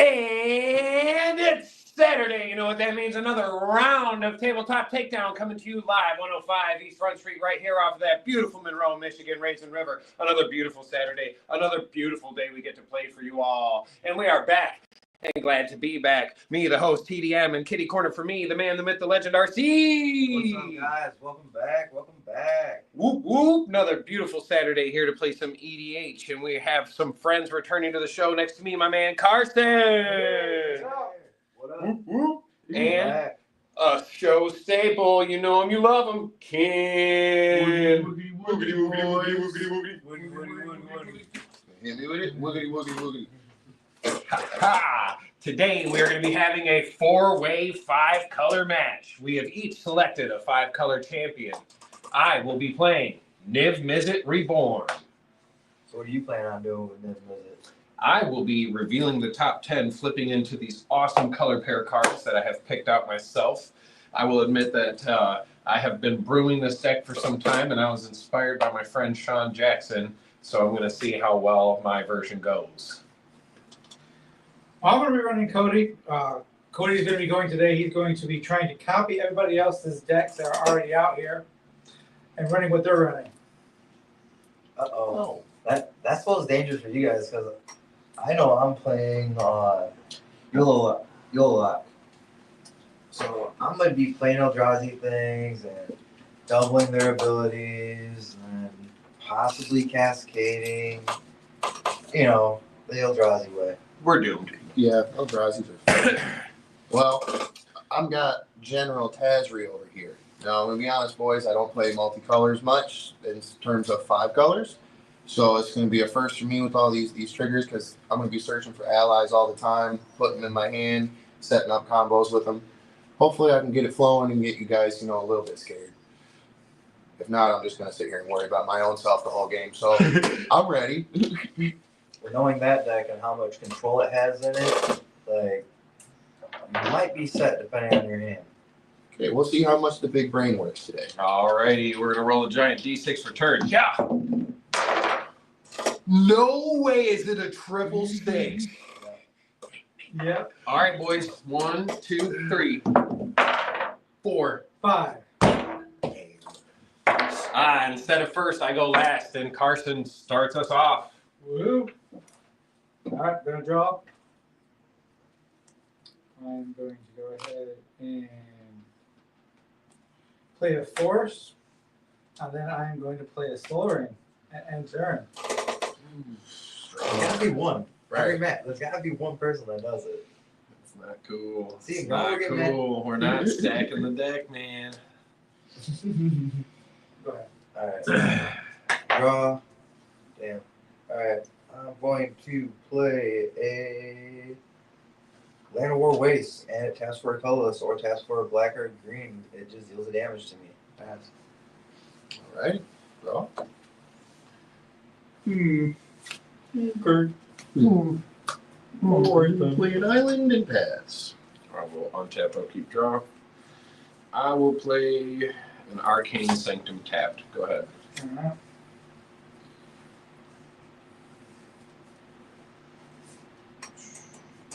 And it's Saturday. You know what that means? Another round of Tabletop Takedown coming to you live, 105 East Front Street, right here off of that beautiful Monroe, Michigan, Raisin River. Another beautiful Saturday, another beautiful day we get to play for you all. And we are back. And glad to be back. Me, the host, TDM, and Kitty Corner for me, the man, the myth, the legend, RC. What's up, guys? Welcome back. Welcome back. Whoop, whoop. Another beautiful Saturday here to play some EDH. And we have some friends returning to the show. Next to me, my man, Carson. What's up? What up? Whoop, whoop. And a show staple. You know him, you love him. Ken. Woogity, woogity, woogity, woogity, woogity, woogity. Hit me with it. Woogity, woogity, woogity. Ha! Today we are going to be having a four-way, five-color match. We have each selected a five-color champion. I will be playing Niv Mizzet Reborn. So what are you planning on doing with this visit? I will be revealing the top 10, flipping into these awesome color pair cards that I have picked out myself. I will admit that I have been brewing this deck for some time, and I was inspired by my friend Sean Jackson, so I'm going to see how well my version goes. I'm going to be running Cody. Cody's going to be going today. He's going to be trying to copy everybody else's decks that are already out here and running what they're running. Uh-oh. That spells dangerous for you guys because I know I'm playing YOLO Lock. So I'm going to be playing Eldrazi things and doubling their abilities and possibly cascading, you know, the Eldrazi way. We're doomed. Yeah, Eldrazi's are fun. Well, I've got General Tazri over here. Now, I'm going to be honest, boys, I don't play multicolors much in terms of five colors. So it's going to be a first for me with all these triggers because I'm going to be searching for allies all the time, putting them in my hand, setting up combos with them. Hopefully I can get it flowing and get you guys, a little bit scared. If not, I'm just going to sit here and worry about my own self the whole game. So I'm ready. Knowing that deck and how much control it has in it, like, you might be set depending on your hand. Okay, we'll see how much the big brain works today. Alrighty, we're going to roll a giant D6 for turn. Yeah! No way is it a triple stakes. Yep. All right, boys. 1, 2, 3, 4, 5. Instead of first, I go last, and Carson starts us off. Woo. All right, going to draw. I'm going to go ahead and play a force, and then I'm going to play a soul ring and end turn. There's got to be one. Every match, there's got to be one person that does it. It's not cool. See, it's no, not we're cool. getting We're not stacking the deck, man. Go ahead. All right. Draw. Damn. All right. I'm going to play a Land of War Waste, and it taps for a colorless or taps for a black or green. It just deals the damage to me. Pass. All right. Draw. Bird. Play an island and pass. I will untap, I'll keep draw. I will play an Arcane Sanctum tapped. Go ahead. All right.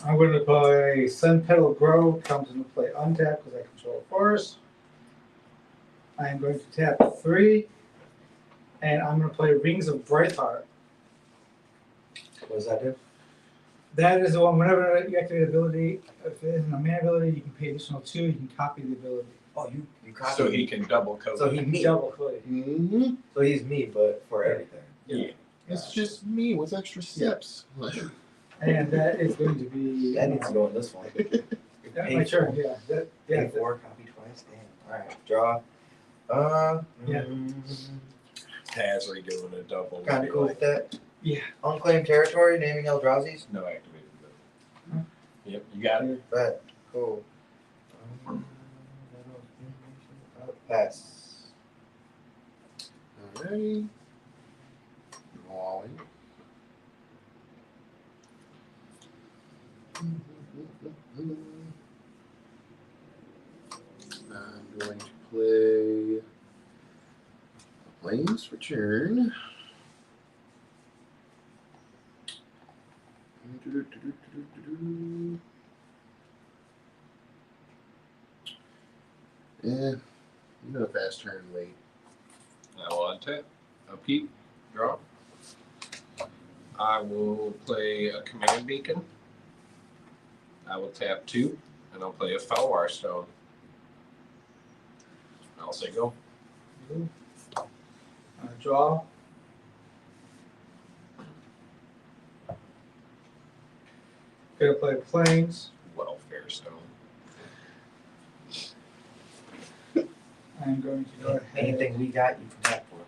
I'm going to play Sun Petal Grow. Comes into play untapped because I control a forest. I am going to tap 3, and I'm going to play Rings of Brightheart. What does that do? That is the one. Whenever you activate an ability, if it isn't a mana ability, you can pay additional 2. You can copy the ability. Oh, you copy. So he can double code. So he's me. Double click. Mm-hmm. So he's me, but for everything. Yeah. It's just me with extra steps. And that is going to be. That needs to go in this one. That's my turn. Yeah. Pay 4, copy twice. Damn. All right. Draw. Yeah. Tazri doing a double. Kind of cool with that. Yeah. Unclaimed territory, naming Eldrazi's. No activated. Yep, you got it. Bet. Cool. Pass. Alrighty. Drawing. I'm going to play Plains Return. Yeah, you know, fast turn late. I will untap. Upkeep. Draw. I will play a command beacon. I will tap 2, and I'll play a Felwar Stone. I'll say go. Draw. Gonna play Plains. Welfare Stone. I'm going to go ahead Anything we got, you can tap for.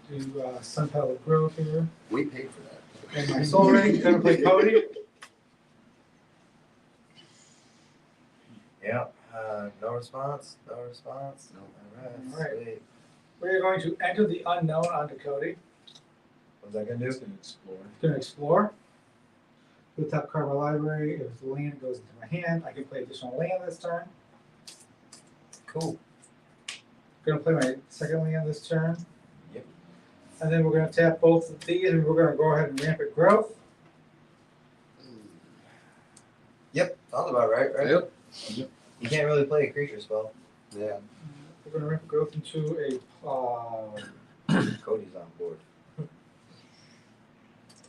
do Sun Petal Grove here. We paid for that. And my Soul Ring. Gonna play Cody. Yep. No response. No response. No. All Alright. Sweet. We're going to enter the unknown onto Cody. What's that gonna It's do? going to explore. Gonna explore. The top card of my library. If the land goes into my hand, I can play additional land this turn. Cool. Gonna play my second land this turn. Yep. And then we're gonna tap both of these, and we're gonna go ahead and Rampant Growth. Yep. Sounds about right, right? Yep. You can't really play a creature spell. Yeah. We're gonna Rampant Growth into a Cody's on board.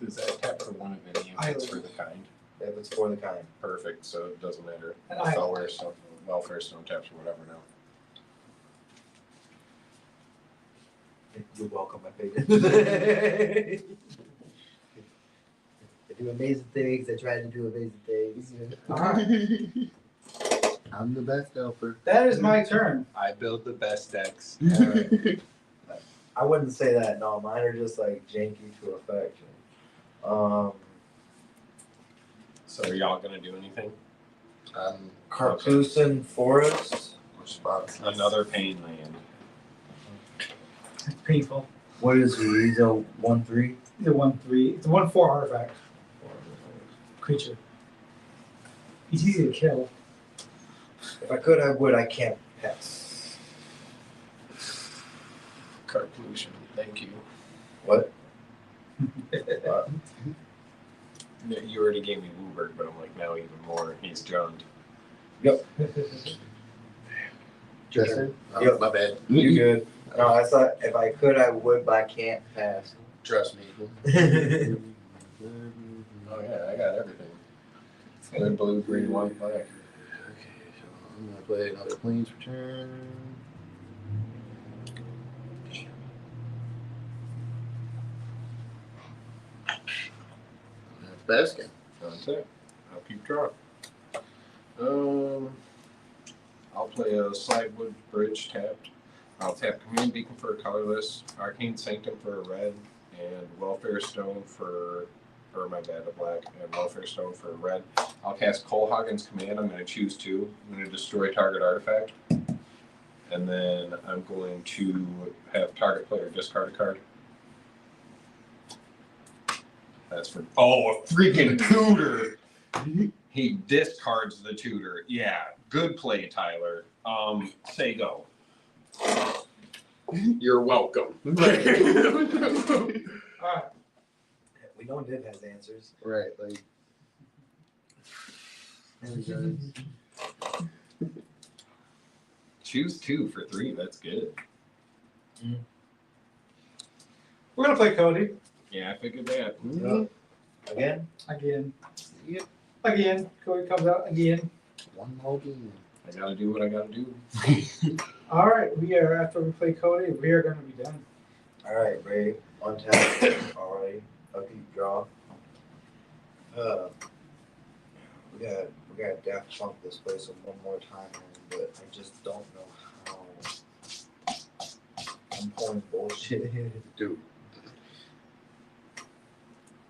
Is that tap for one of any of it's for the kind? If it's for the kind. Perfect, so it doesn't matter. And I- Felwar Stone, Welfare Stone taps or whatever now. You're welcome, my baby. They do amazing things. They try to do amazing things. Alright. I'm the best helper. That is my turn. I build the best decks. Alright. I wouldn't say that. No, mine are just like janky to affection. So are y'all gonna do anything? Carclusin Forest. Response. Another pain land. It's painful. What is he? He's a 1/3. It's a 1/3. It's a 1/4 artifact creature. He's easy to kill. If I could, I would. I can't pass. Card pollution. Thank you. What? You already gave me Wooberg, but I'm like, now even more. He's Jund. Justin? Oh, Yep. my bad. You good? No, I thought if I could, I would, but I can't pass. Trust me. Oh yeah, I got everything. Red, blue, green, white, black. Okay, so I'm gonna play another Plains return. That's basket. That's it. I'll keep drawing. I'll play a Slidewood Bridge tapped. I'll tap Command Beacon for a colorless, Arcane Sanctum for a red, and Welfare Stone for, or my bad, a black, and Welfare Stone for a red. I'll cast Colhagen's Command. I'm going to choose 2. I'm going to destroy target artifact. And then I'm going to have target player discard a card. That's for, oh, a freaking tutor! He discards the tutor. Yeah, good play, Tyler. Say go. You're welcome. Alright. We know Niv has answers. Right, like. Choose 2 for 3. That's good. We're gonna play Cody Yeah, I figured that. Yep. Again? again. Yep. Again. Cody comes out again. One more game. I gotta do what I gotta do. All right. We are after we play Cody. We are gonna be done. Alright, Ray. On tap. Alright. Upkeep draw. We got Daft Punk this place one more time, but I just don't know how. I'm pulling bullshit. Dude.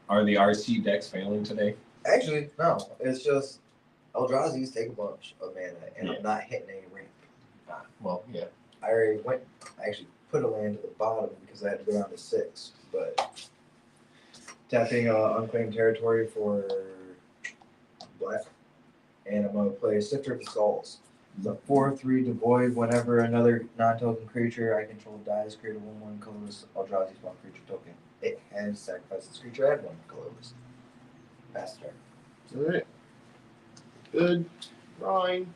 Are the RC decks failing today? Actually, no. It's just Eldrazi's take a bunch of mana, and Yeah. I'm not hitting any ramp. Well, yeah. I already went. I actually put a land at the bottom because I had to go down to 6. But tapping unclaimed territory for black, and I'm gonna play Sifter of the Skulls. It's a 4/3 devoid. Whenever another non-token creature I control dies, create a 1/1 colorless Eldrazi spawn creature token. It has sacrificed this creature, add 1 colorless. Pass turn. All right. Good. Drawing.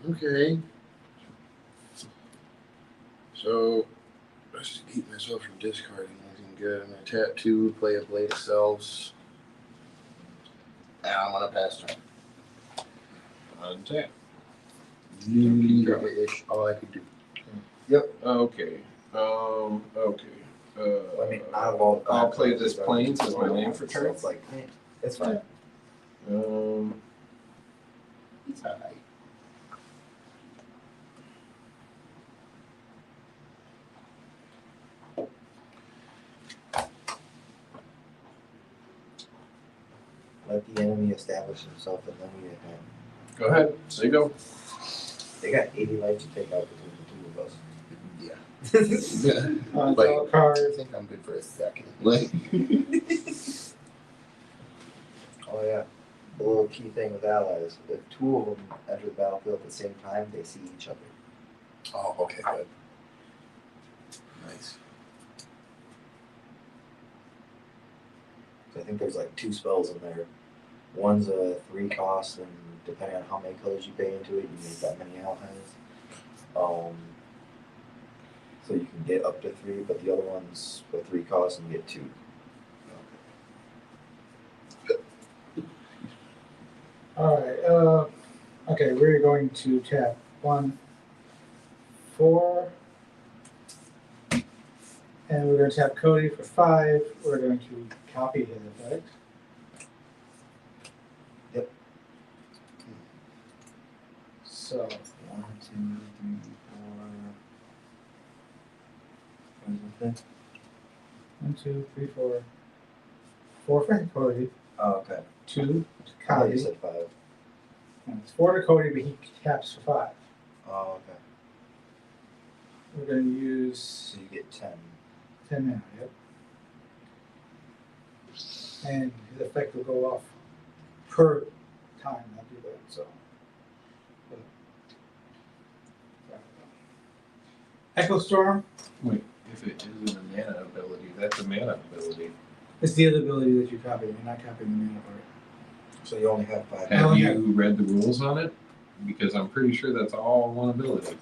Okay. So, let's just keep myself from discarding anything good. I'm going to tap 2, play a Blade of Selves. And I'm going to pass turn. Untap. Ish, all I could do. Okay. Okay. I mean, out of all I'll play this Plains as my name for So turn. it's like, it's fine. It's all right. Let the enemy establish himself and then we attack. Go ahead. So you go. They got 80 lives to take out between the two of us. Yeah. Draw a I card. think I'm good for a second. Like, Oh yeah. The little key thing with allies, if 2 of them enter the battlefield at the same time, they see each other. oh, okay, good. Nice. So I think there's like 2 spells in there. One's a 3 cost, and depending on how many colors you pay into it, you make that many allies. So you can get up to 3, but the other one's a 3 cost and you get 2. Alright, okay, we're going to tap 1, 4. And we're going to tap Cody for 5. We're going to copy his effect. Yep. So, 1, 2, 3, 4. What is it? 1, 2, 3, 4. 4 for Cody, Oh, okay. 2 to I thought you Cody. said 5. And it's 4 to Cody, but he taps for 5. Oh, okay. We're going to use So you get 10. 10 now, yep. And his effect will go off per time I do that, so. Echo Storm Wait, if it isn't a mana ability, that's a mana ability. is the other ability that you copy. You're not copying the mana part. So you only have 5. Have Oh, you yeah. read the rules on it? Because I'm pretty sure that's all one ability.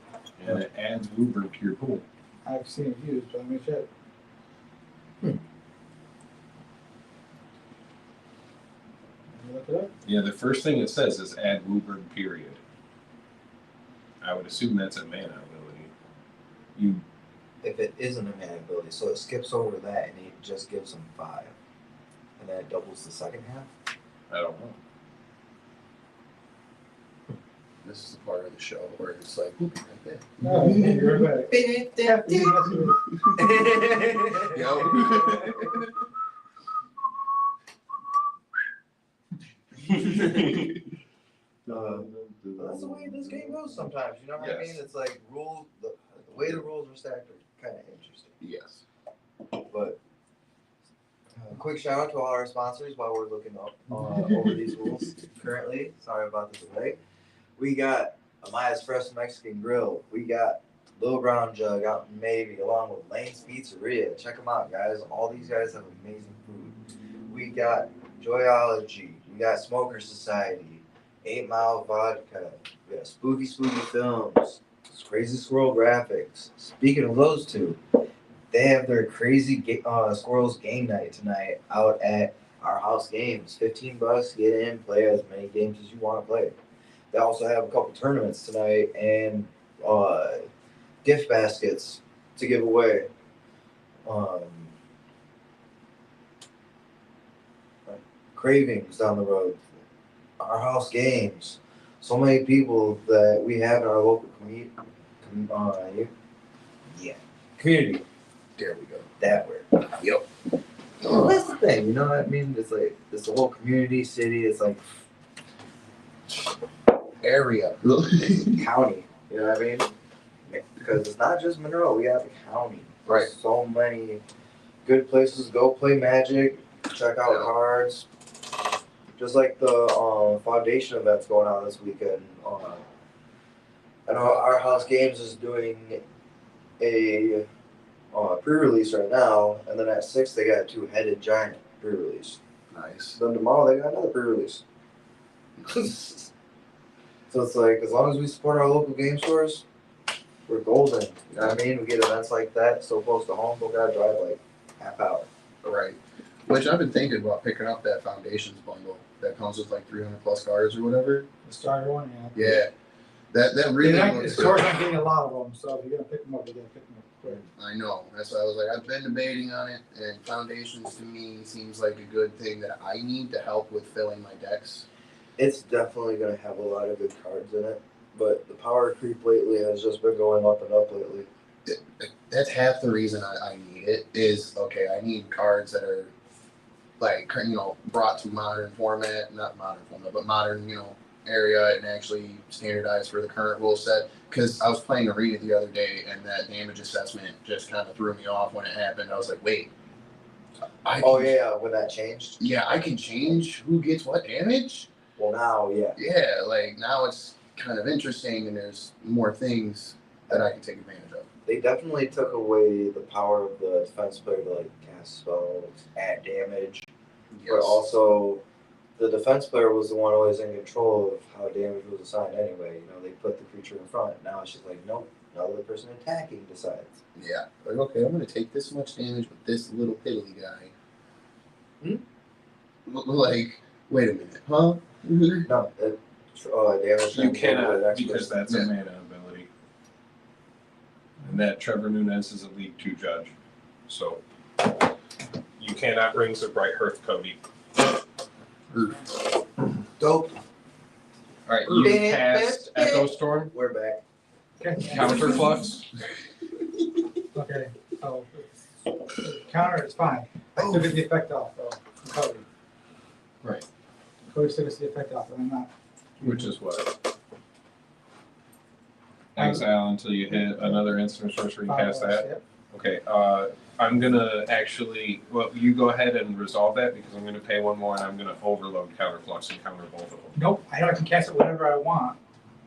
And it adds Wooburg to your pool. I've seen it used, but I'm going to check. Look it up. Yeah, the first thing it says is add Wooburg, period. I would assume that's a mana ability. You If it isn't a mana ability, so it skips over that and it just gives them 5. And then it doubles the second half? I don't know. This is the part of the show where it's like, whoop, right there. No, you're right. Yeah, that's what- Yo. That's the way this game goes sometimes, you know what I Yes. mean? It's like rules, the way the rules are stacked are kind of interesting. Yes. But quick shout out to all our sponsors while we're looking up over these rules currently. Sorry about the delay. We got Amaya's Fresh Mexican Grill. We got Little Brown Jug out in Maybe, along with Lane's Pizzeria. Check them out, guys. All these guys have amazing food. We got Joyology. We got Smoker Society. 8 Mile Vodka. We got Spooky Films. Crazy Squirrel Graphics. Speaking of those two, they have their Crazy Squirrels game night tonight out at Our House Games. $15. Get in, play as many games as you want to play. They also have a couple tournaments tonight and gift baskets to give away. Cravings down the road. Our House Games. So many people that we have in our local community. Community. There we go. That word. Yep. Well, that's the thing, you know what I mean? It's like it's a whole community, city. It's like Area. county. You know what I mean? Because it's not just Monroe. We have a county. Right. There's so many good places to go play Magic. Check out Yeah. cards. Just like the foundation events going on this weekend. I know Our House Games is doing a pre-release right now, and then at 6 they got a 2-headed giant pre-release. Nice. Then tomorrow they got another pre-release. So it's like, as long as we support our local game stores, we're golden. You know what I mean? We get events like that so close to home, we gotta drive like half hour. Right. Which I've been thinking about picking up that Foundations bundle that comes with like 300 plus cards or whatever. The starter one, yeah. Yeah. That really The looks store's good. not getting a lot of them, so if you're gonna pick them up, you gotta pick them up quick. I know. That's why I was like, I've been debating on it, and Foundations to me seems like a good thing that I need to help with filling my decks. It's definitely gonna have a lot of good cards in it, but the power creep lately has just been going up and up lately. That's half the reason I need it is, okay, I need cards that are like, you know, brought to modern format, not modern format, but modern, you know, area and actually standardized for the current rule set. Because I was playing Arena the other day and that damage assessment just kind of threw me off when it happened. I was like, wait. When that changed? Yeah, I can change who gets what damage? Well, now, yeah. Yeah, like now it's kind of interesting and there's more things that I can take advantage of. They definitely took away the power of the defense player to like cast spells, add damage, but also the defense player was the one always in control of how damage was assigned anyway. You know, they put the creature in front. Now it's just like, nope, now the person attacking decides. Yeah, like, okay, I'm going to take this much damage with this little piddly guy. Like, wait a minute, huh? No, damage. You cannot, because that's a mana ability. And that Trevor Nunez is a League 2 judge. So, you cannot Rings of Bright Hearth Cody. Dope. Alright, you cast Echo Storm. We're back. Okay. Counterflux. Okay. So counter is fine. I still get the effect off though. from Cody. Right. Cody still gets the effect off, and I'm not. Which is what? Exile until you hit another instant sorcery and cast that. Yep. Okay, I'm gonna actually, well, you go ahead and resolve that because I'm gonna pay one more and I'm gonna overload Counterflux and counter both of them. Nope. I can cast it whenever I want.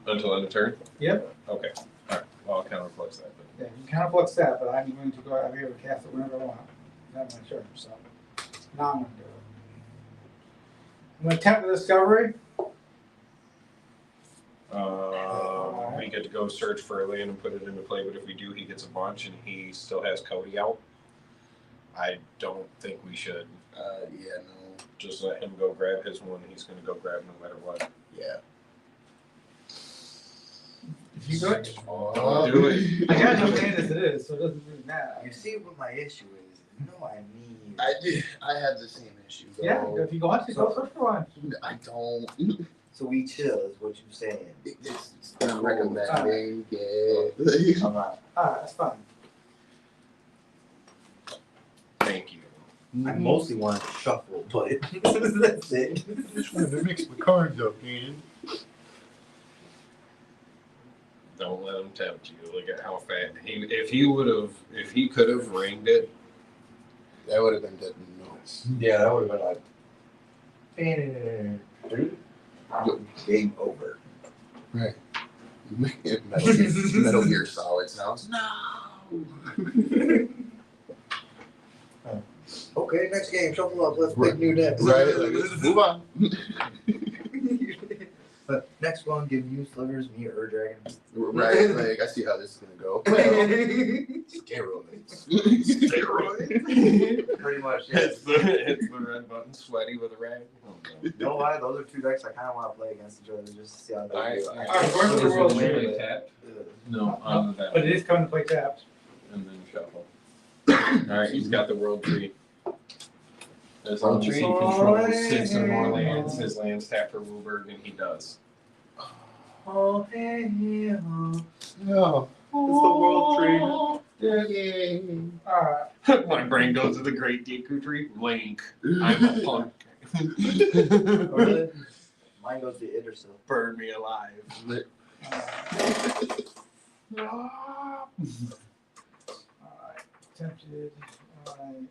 Until end of turn? Yep. Okay, alright, well, I'll Counterflux that then. Yeah, you can counterflux that, but I'm going to go. I'm able to cast it whenever I want. That's my turn. So now I'm going to do it. I'm going to tap the discovery. We get to go search for a land and put it into play, but if we do, he gets a bunch and he still has Cody out. I don't think we should. Yeah, no. Just let him go grab his one. He's gonna go grab no matter what. Yeah. If you do it, Don't do it. I got enough land as it is, so it doesn't really matter. You see what my issue is? You know I need. I did. I had the same issue. Though. Yeah, if you want to go search for one. I don't. So we chill, is what you're saying. It's not recommending. Yeah. I'm not. Alright, that's fine. Thank you. I mostly want to shuffle, but that's it. Just wanted to mix my cards up, man. Don't let him tempt you. Look at how fast if he could have ringed it. That would have been dead nuts. Yeah, that would have been like. Game over. Right. Metal Gear Solid sounds. No. Okay, next game, shuffle up. Let's pick new decks. Right. Like, let's move on. But next one, give you slivers, me or Dragon. Right. Like I see how this is gonna go. Steroids. Steroids. Pretty much, yes. It's the red button, sweaty with a rag. Oh, no. You know why? Those are two decks I kind of want to play against each other just to see how they do. Alright, where's the world Really tree? tap? No, on that. But it is coming to play tapped. And then shuffle. Alright, he's got the world tree. As long as he World tree. controls 6 or more lands, his lands tap for Wooburg, and he does. Oh, hey, yeah. No. It's the world Yay. Alright. My brain goes to the Great Deku Tree. Link. I'm a punk. Really? Mine goes to Idrissa. Burn me alive. Alright. Tempted. Alright.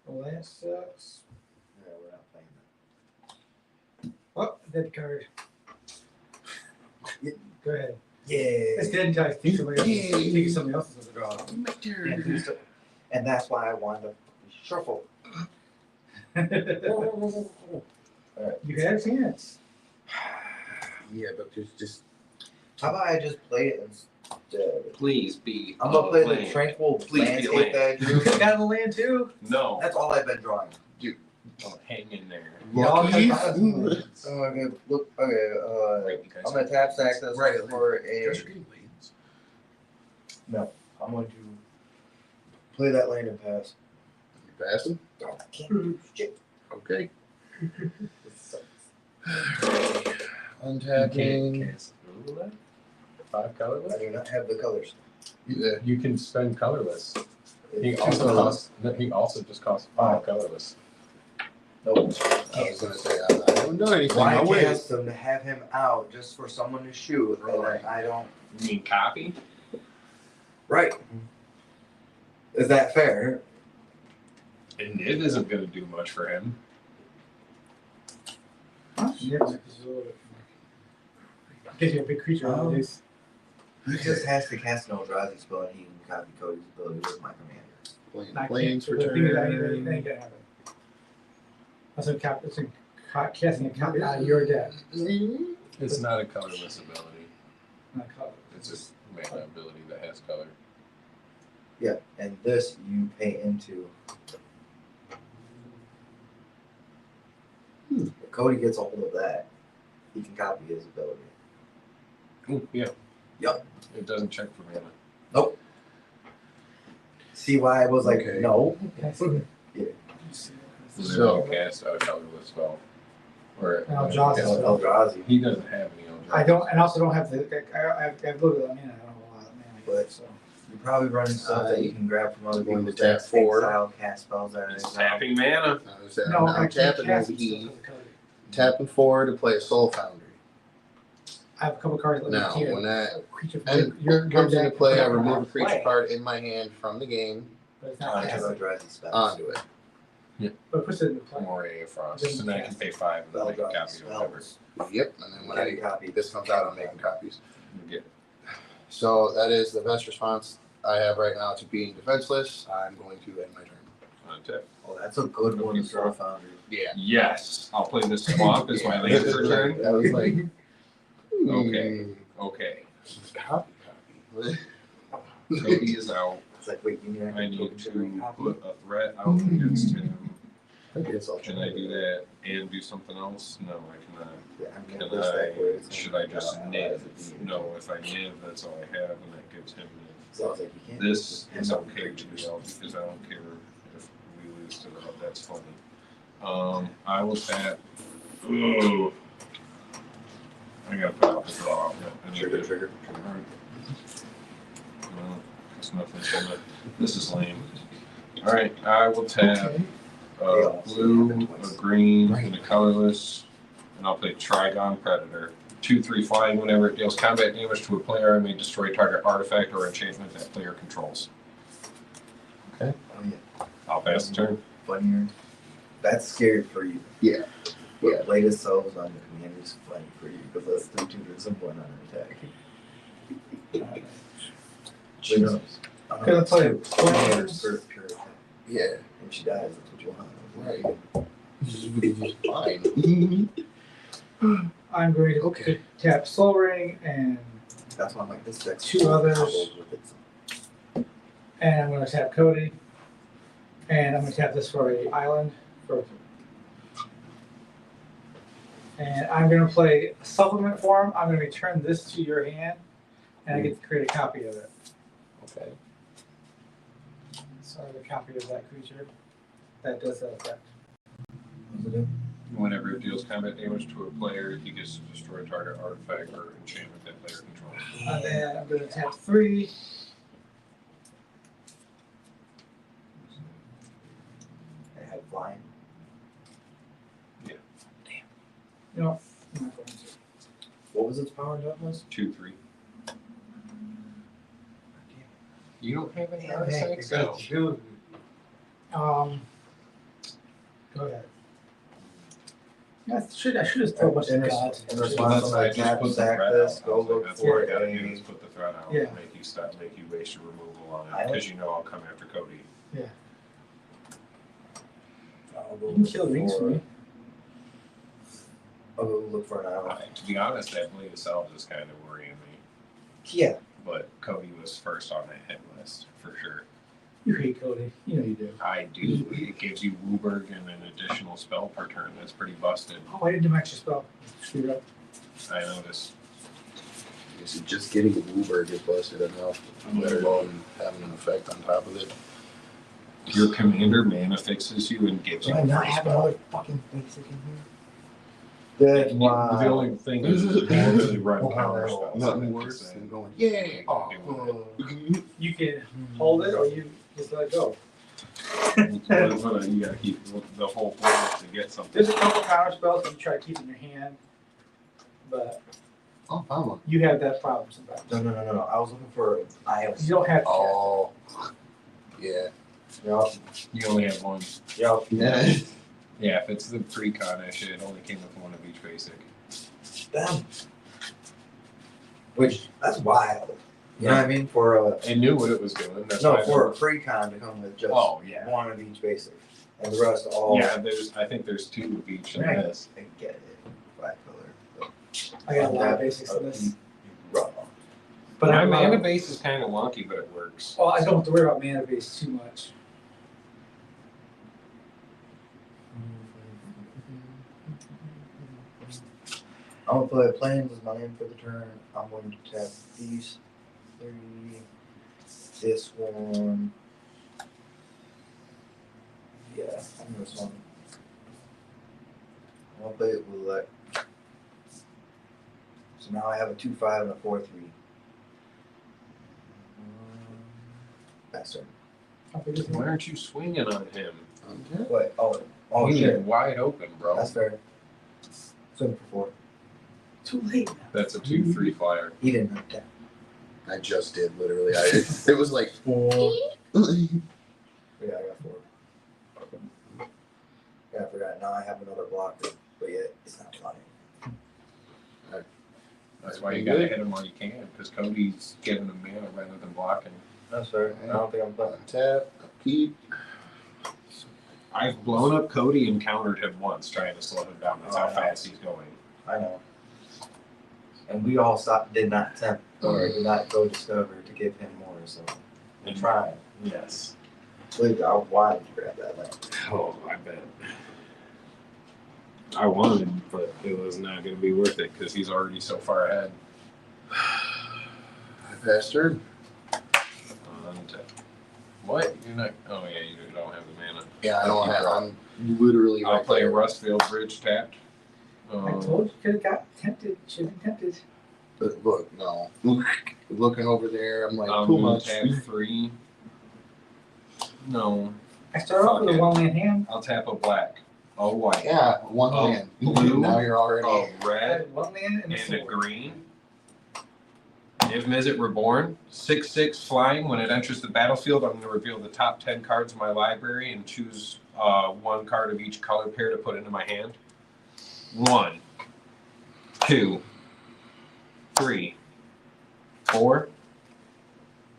Well, that sucks. Yeah, we're not playing that. Oh, dead card. Go ahead. It's Yeah. dead until I think somebody else is gonna draw. And that's why I wanted to shuffle. You had a chance. Yeah, but there's just How about I just play it instead? Please be. I'm gonna play the land. tranquil Please be a landscape that I drew. You got a land too? No. That's all I've been drawing. Don't hang in there. Y'all lucky. have lands. So okay, look. Okay. Right, you guys I'm gonna tap stack this Right. for a. I'm going to play that land and pass. You passing? Oh, I can't. Shit. Okay. This sucks. Untapping. Five I colorless. do not have the colors. Yeah. You can spend colorless. He It's also colorless. costs. He also just costs 5 colorless. Nope. I was gonna say I haven't done anything. Why I'll wait. cast them to have him out just for someone to shoot? And Right. I don't. You mean copy? Right. Is that fair? And it isn't going to do much for him. Yeah, gives you a big creature. Oh. At least. He just has to cast an Eldrazi spell and he can copy Cody's ability with my commander. Not Planes can't. for The thing is, that turn. ain't gonna happen. That's casting a copy out of your deck. It's not a colorless ability. Not color. It's just a mana ability that has color. Yeah, and this you pay into. If Cody gets a hold of that, he can copy his ability. Ooh, yeah. Yup. It doesn't check for mana. Nope. See why I was like, Okay. no? So- Cast a colorless spell. Or Eldrazi yeah, spell. Eldrazi. He doesn't have any Eldrazi. I don't, and also don't have the. I've looked at that mana. I don't have a lot of mana. But- So You're probably running stuff that you can grab from other Going to people's tap decks, four. style, cast spells that He's are tapping mana. no, I'm I can't tapping cast over stuff E. with the color. Tapping 4 to play a Soul Foundry. I have a couple cards that Now, let me when that creature and your comes into deck, play, I put it remove a on creature play, card in my hand from the game but it's not onto casting. Eldrazi spells. onto it. But it puts it in play. Moray Frost. So then I can pay 5 and then make a Eldrazi copy or whatever. spells. Yep, and then when Can be I copied. this comes out, I'm making copies. Yeah. So that is the best response I have right now to being defenseless. I'm going to end my turn. Untap. Oh, that's a good one, Soul Foundry. Yeah. Yes. I'll play this swamp as my land for turn. I was like, Okay. Okay. copy. Cody is out. It's like, wait, you mean I I can need look to into a copy? put a threat out against him. It's all Can I do that and do something else? No, I cannot. Yeah, I'm Can gonna list that where it's should I just as niv? a being. No, if I niv, that's all I have, and that gives him niv. So I was like, you can't. This just is have okay to creatures. do because I don't care if we lose to that. That's funny. I will tap. Ooh. I gotta put out the draw. I need Trigger, to- trigger. No, it's nothing. This is lame. All right, I will tap a blue, a green, and a colorless, and I'll play Trigon Predator. 2/3 flying. Whenever it deals combat damage to a player, I may destroy target artifact or enchantment that player controls. Oh, yeah. I'll pass the turn. Funnier. That's scary for you. Yeah. But Yeah. latest cells on the commander's funny for you because that's 3 tutors and 1 on an attack. Wait, no. Gonna play Two Flames. for pure attack. Yeah. If she dies, that's what you want. Right. Fine. I'm going to Okay. tap Soul Ring, and That's why I'm like, this deck's Two others. coupled with it. I'm going to tap Cody, and I'm going to tap this for a island. And I'm going to play a supplement form. I'm going to return this to your hand, and I get to create a copy of it. Okay. So I have a copy of that creature that does that effect. What's it do? Whenever it deals combat damage to a player, he gets to destroy a target artifact or enchantment that player controls. And then I'm going to tap 3. It had flying. You know, I'm not going to. What was its power and toughness? 2/3. You don't have any Damn, artifacts? hey, No. Go ahead. I should have thrown a bunch of cards. In Well, response that's to why I my just tap put the sack threat this, out. I go was like, look that's what I for gotta do a is put the threat out Yeah. and make you waste your removal on it Island? because you know I'll come after Cody. I'll go You can look kill rings for me. I'll go look for an island. To be honest, that Blade of Salves is kind of worrying me, Yeah. but Cody was first on that hit list for sure. You hate Cody. You know you do. I do. It gives you Wooburg and an additional spell per turn. That's pretty busted. Oh, I didn't do my extra spell. Screwed up. I noticed. Is it just getting Wooburg is busted enough, let alone having an effect on top of it? Your commander mana fixes you and gives Do you I a not free have spell. another fucking basic in here? Good. Wow. The only thing is you won't really run Oh, counter no. spells. Nothing worse than going, yeah, oh, You can hold it or you just let it go. You gotta keep the whole point is to get something. There's a couple counter spells that you try to keep in your hand, but oh, found one. you have that problem sometimes. No. I was looking for an island. You don't have to. Oh, yeah. Yup. You only have one. Yup. Yeah. Yeah, if it's the pre-con shit, it only came with one of each basic. Damn. Which, that's wild. You know what I mean? For a It knew what it was doing. That's no, why for a free con to come with just Oh yeah. one of each basic, and the rest all. Yeah, I think there's two of each in Right. this. I get it. Black color. I got a lot of basics in this. Rough. But My I'm mana base is kind of wonky, but it works. well, I don't have to worry about mana base too much. I'm gonna play Plains as my name for the turn. I'm going to tap these three. This one. Yeah, I'm this one. I'm gonna play it with like. So now I have a 2/5 and a 4/3. That's it. How big is it? Why aren't you swinging on him? Wait, oh He's shit. wide open, bro. That's fair. Swing for 4. Too late now. That's a 2/3 flyer. He didn't have that. I just did, literally. It was like, 4. Yeah, I got 4. Yeah, I forgot. Now I have another blocker, but yet it's not flying. That's why you gotta hit him while you can, because Cody's giving him mana rather than blocking. That's fair. I don't think I'm playing. tap, keep. I've blown up Cody and countered him once, trying to slow him down. That's how Oh, fast he's going. I know. And we all did not attempt or did not go discover to give him more, so we tried. Yes. Believe I wanted to grab that land. Oh, I bet. I wanted, but it was not going to be worth it because he's already so far ahead. I passed turn. What? You're not? Oh yeah, you don't have the mana. Yeah, I don't have, I'm literally I'll right play there. Rustfield Bridge tapped. I told you could have got tempted. Should have been tempted. But look, no. Looking over there, I'm like, I'm too gonna much. tap 3. No, I started off with a Okay. 1-land hand. I'll tap a black, a white, Yeah, one Oh, land. blue. Now you're already. a I red, had 1 land and a and a sword. green. If Mizzet Reborn, 6/6 flying. When it enters the battlefield, I'm going to reveal the top 10 cards of my library and choose 1 card of each color pair to put into my hand. 1, 2, 3, 4,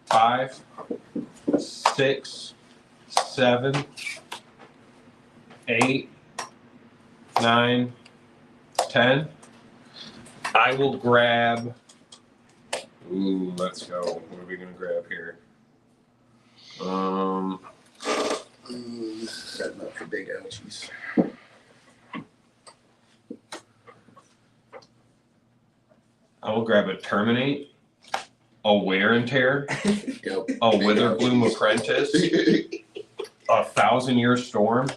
5, 6, 7, 8, 9, 10. I will grab. Ooh, let's go. What are we gonna grab here? Setting up for big ouchies. I will grab a Terminate, a Wear and Tear, Yep. a Witherbloom Apprentice, a 1,000-Year Storm,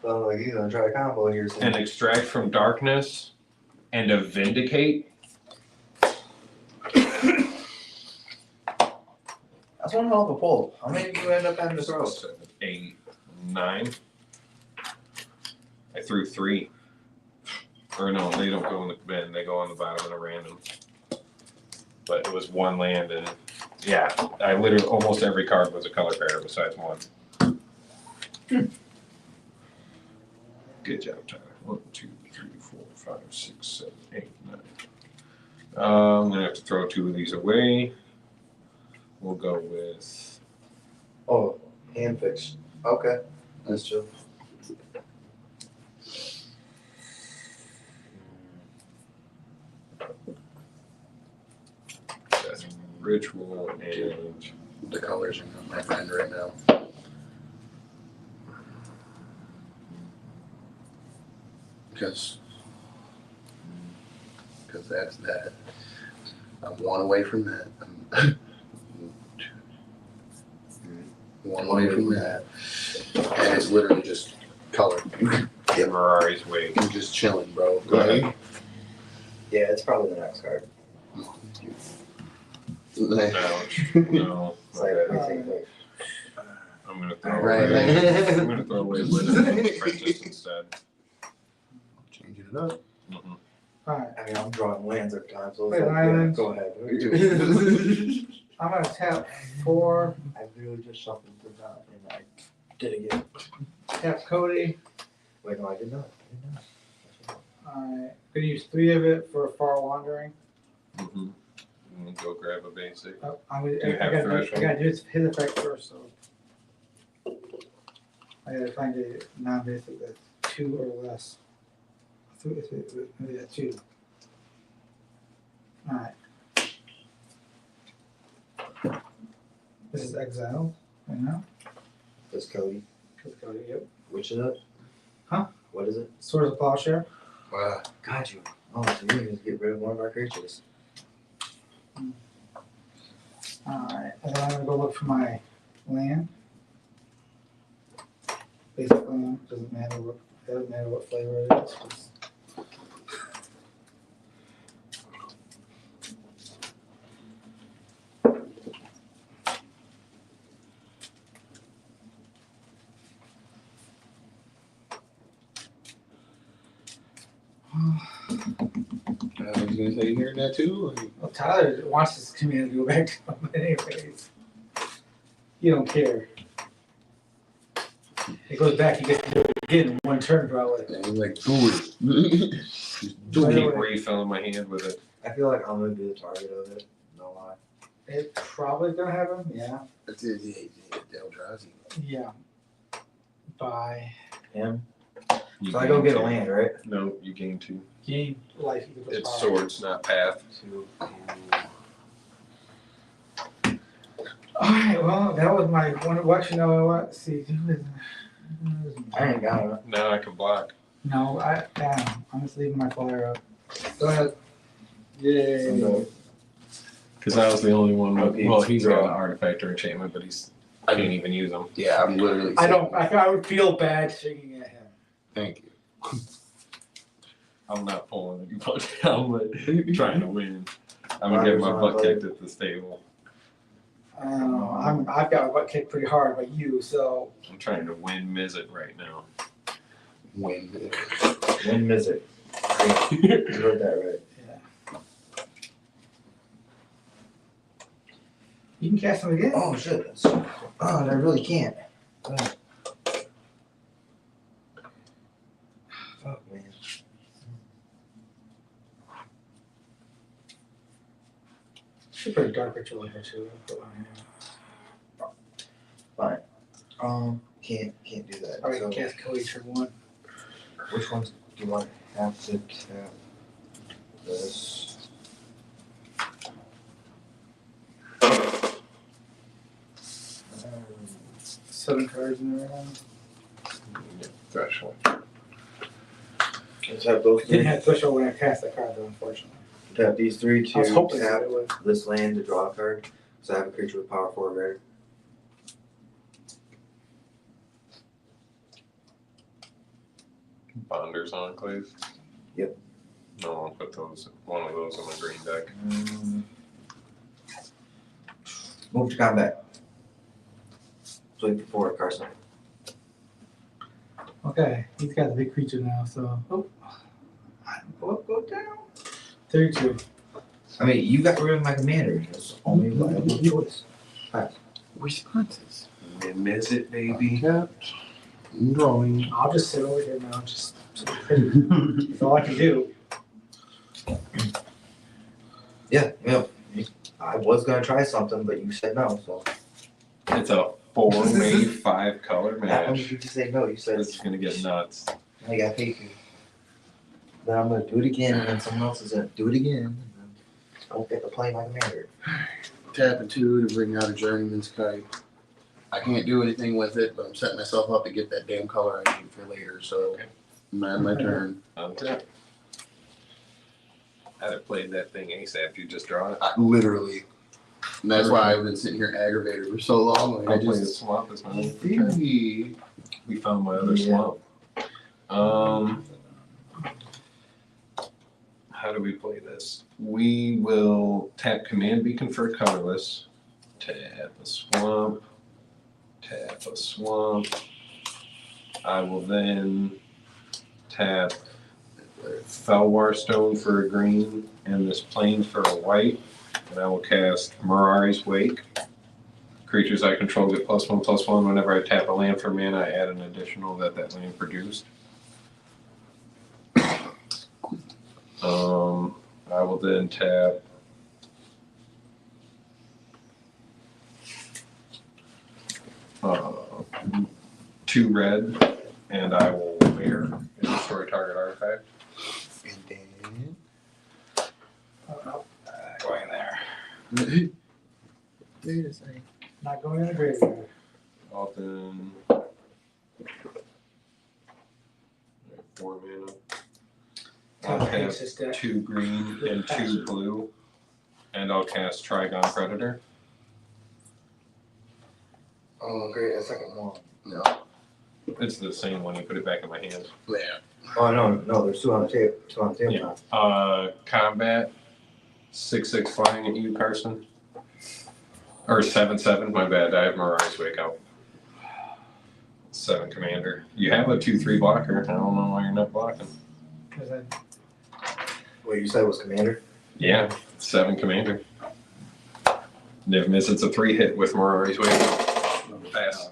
So like he's gonna try a combo here soon. an Extract from Darkness, and a Vindicate. That's one hell of a pull. How many do you end up having to throw? 7, 8, 9. I threw 3. Or no, they don't go in the bin. They go on the bottom in a random. But it was 1 land, and yeah, I literally almost every card was a color pair besides 1. Good job, Tyler. 1, 2, 3, 4, 5, 6, 7, 8, 9. I'm gonna have to throw 2 of these away. We'll go with Oh, hand fix. Okay, that's chill. that's ritual and The colors are not my friend right now. Because that's that. I'm 1 away from that. I'm 1 away from that. And it's literally just color. Ferrari's way. I'm just chilling, bro. Go ahead. Yeah, it's probably the next card. Ouch. No. It's like Okay. everything. Like, I'm gonna throw Right. away. I'm gonna throw away Wizard's Apprentice instead. Changing it up. Mhm. Alright, I mean, I'm drawing lands every time, so Wait, it's like, islands. go ahead. I'm gonna tap 4, I really just shuffled it down and I did it again. tap Cody. Wait, no, I did not. Alright, gonna use 3 of it for Far Wandering. Mhm. I'm gonna go grab a basic. Oh, I'm gonna, Do you have I threshold? gotta do his effect first, so. I gotta find a non-basic that's 2 or less. Maybe that's 2. Alright. This is exile, right now. That's Cody. Let's go to you. Which is it? Huh? What is it? Swords of Plowshare. Wow. Got you. Oh, so you need to get rid of one of our creatures. Alright, and then I'm gonna go look for my land. Basic land, doesn't matter what flavor it is. Just- I was gonna say you hearing that too? Well, Tyler wants this community to go back to him anyways. You don't care. It goes back, you get to do it again in 1 turn probably. And I'm like, do it. Just do By the it. Keep way- refilling my hand with it. I feel like I'm gonna be the target of it. No lie. It's probably gonna happen, yeah. That's it. Yeah, Eldrazi. Yeah. By Him. You So I go gain get a 2. land, right? No, you gain 2. gain life equals It's power. swords, not path. 2. Alright, well, that was my one. What you know what? See, I ain't got it. Now I can block. no, I'm just leaving my flyer up. Go ahead. Yay. Because I was the only one. Okay, Well, he's got draw. an artifact or enchantment, but I can't even use them. Yeah, I'm literally. I would feel bad shaking at him. Thank you. I'm not pulling any butt down, but trying to win. I'm gonna get my butt kicked at the stable. I don't know. I've got my butt kicked pretty hard by you, so I'm trying to win Mizzet right now. Win. Win Mizzet. You heard that right. yeah. You can cast him again. Oh shit. Oh, I really can't. Oh. Fuck, man. Should put a dark ritual in here too. Put one here. Can't do that. Alright, So, cast Cody turn 1. which ones do I have to tap? This. 7 cards in there. Threshold. Let's have those Didn't three. have threshold when I cast that card though, unfortunately. Tap these 3 I was to hoping tap that it would. this land to draw a card. So I have a creature with power 4 greater. Bonders Enclave. Yep. No, I'll put one of those on my green deck. Move to combat. Sweep for 4, Carson. Okay, he's got the big creature now, so go down. 32. I mean, you got rid of my commander. That's the only viable choice. Responses. Win Mizzet, baby. Capped. I'm drawing. I'll just sit over here now. Just that's all I can do. Yeah. I was gonna try something, but you said no, so. It's a 4-way 5-color How match. did you just say no? You said It's gonna get nuts. I got paid for. Then I'm gonna do it again, and then someone else is gonna do it again. And then I won't get to play my commander. Tapping 2 to bring out a journeyman's kite. I can't do anything with it, but I'm setting myself up to get that damn color I need for later. So, Okay. man, my turn. Untap. I'd have played that thing ASAP. You just draw it. Literally. And that's why I've been sitting here aggravated for so long. Like, I I play the just. swamp as my main turn. We found my other Yeah. swamp. How do we play this? We will tap command beacon for colorless. Tap a swamp. Tap a swamp. I will then tap Felwar Stone for a green and this plane for a white. And I will cast Mirari's Wake. Creatures I control get +1/+1. Whenever I tap a land for mana, I add an additional that land produced. I will then tap uh, 2 red, and I will wear and destroy target artifact. And then Going there. wait a second. Not going in the graveyard. I'll then 4 mana. I'll Tom have hates this deck. 2 green and 2 blue, and I'll cast Trigon Predator. Oh, great! A second one. No. It's the same one. You put it back in my hand. Yeah. Oh no! There's 2 on the table. 2 on the table Yeah. now. Combat 6/6 flying at you, Carson. Or 7/7. My bad. I have Mirari's Wake out. 7 commander. You have a 2/3 blocker. I don't know why you're not blocking. Because I What you said was commander? Yeah, 7 commander. Never miss. It's a 3 hit with Mirari's Wake. Pass.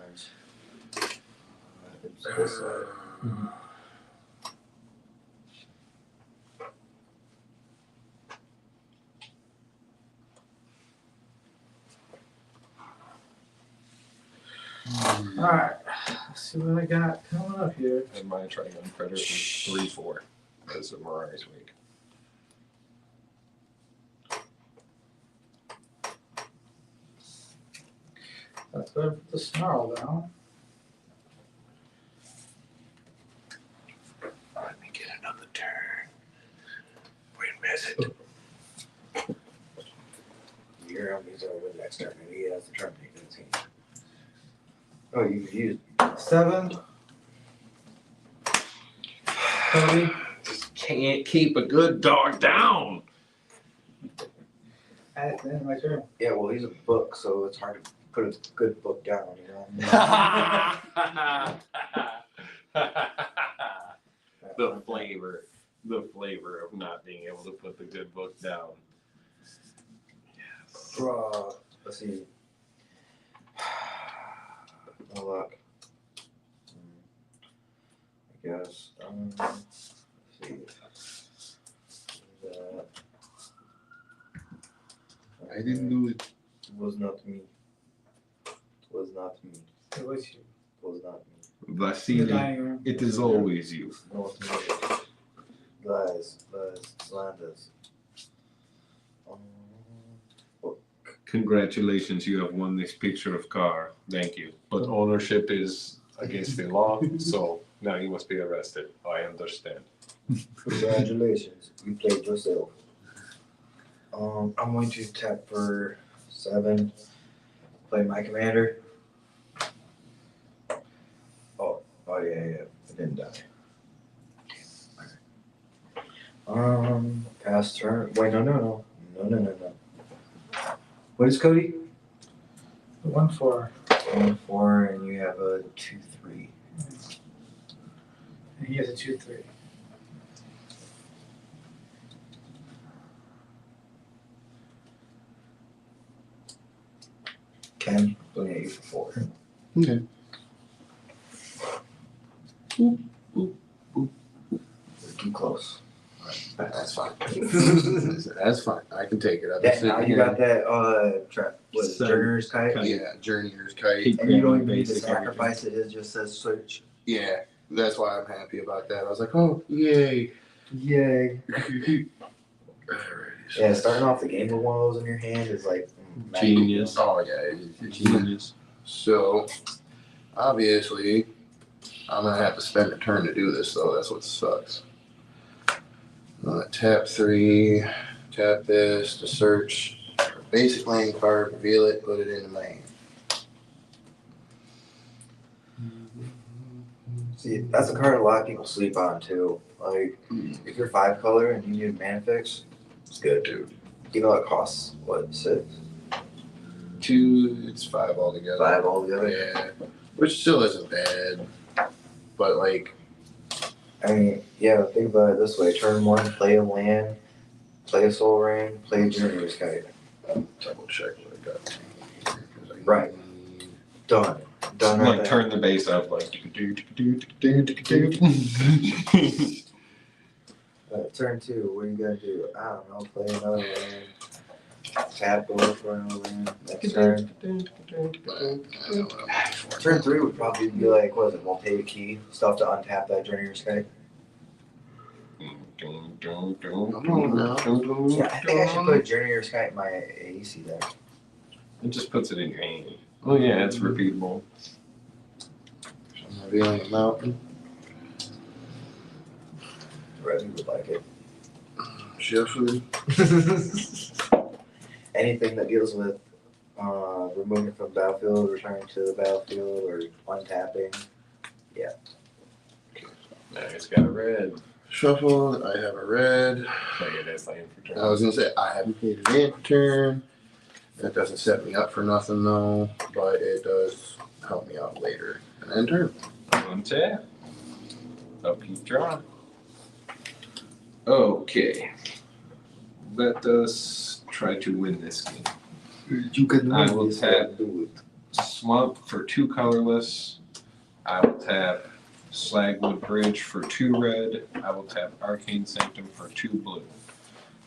Alright. Let's see what I got coming up here. And my Trigon Predator is 3/4. That's a Mirari's Wake. Let's go ahead and put the snarl down. Let me get another turn. Wait a minute. Your enemies are with next turn, and he has the turn taken his hand. Oh, you used 7. Cody. Just can't keep a good dog down. At the end of my turn. yeah. Well, he's a book, so it's hard to put a good book down. You know. the flavor of not being able to put the good book down. Yes. Let's see. No luck. I guess. Let's see. That. I didn't do it. Was not me. Was not me. It was you. Was not me. In the Vasily, dining room. it is always you. No, it's me. Lies. Slanders. Congratulations, you have won this picture of car. Thank you. But ownership is against the law, so now you must be arrested. I understand. Congratulations, you played yourself. I'm going to tap for 7. Play my commander. Oh yeah. I didn't die. Pass turn. Wait, no. What is Cody? 1/4. 1/4, and you have a 2/3. And he has a 2/3. Ken, looking at you for 4. Okay. Too close. That's fine. That's fine. I can take it. I've been Yeah, sitting now you here. got that what is it, Journeyer's Kite? Yeah, Journeyer's Kite. And you don't even need to sacrifice it, it just says search. Yeah, that's why I'm happy about that. I was like, oh, yay. Yay. Alrighty, so Yeah, starting off the game with one of those in your hand is like Genius. Oh, yeah. Genius. So, obviously, I'm going to have to spend a turn to do this, though. That's what sucks. Tap 3, tap this to search basic lane card, reveal it, put it in the lane. See, that's a card a lot of people sleep on too. Like, if you're 5 color and you need mana fix, it's good, dude. You know it costs, what, 6? 2, it's 5 altogether. 5 altogether? Yeah, which still isn't bad. But, like, I mean, yeah, think about it this way. Turn 1, play a land, play a Soul Ring, play a Journeyer's Kite. double check what I got. Right. Done. Done right Like there. turn the bass up like Turn 2, what are you gonna do? I don't know, play another land. Tap over for another land. Next turn. Turn 3 would probably be like, what is it, Multi Key? Stuff to untap that Journeyer's Kite. Yeah, I think I should put Journeyer's Kite in my AEC there. It just puts it in your hand. Oh yeah, it's repeatable. I'm revealing the mountain. Reggie would like it. Shuffle. Anything that deals with removing from the battlefield, returning to the battlefield, or untapping. Now it's got a red. Shuffle. I have a red. Play it as land for turn. I was gonna say I haven't paid an ant for turn. That doesn't set me up for nothing though, but it does help me out later. And then turn. Untap. Upkeep draw. Okay. Let us try to win this game. You can I will this tap. and do it. Swamp for 2 colorless. I will tap Slagwood Bridge for 2 red. I will tap Arcane Sanctum for 2 blue.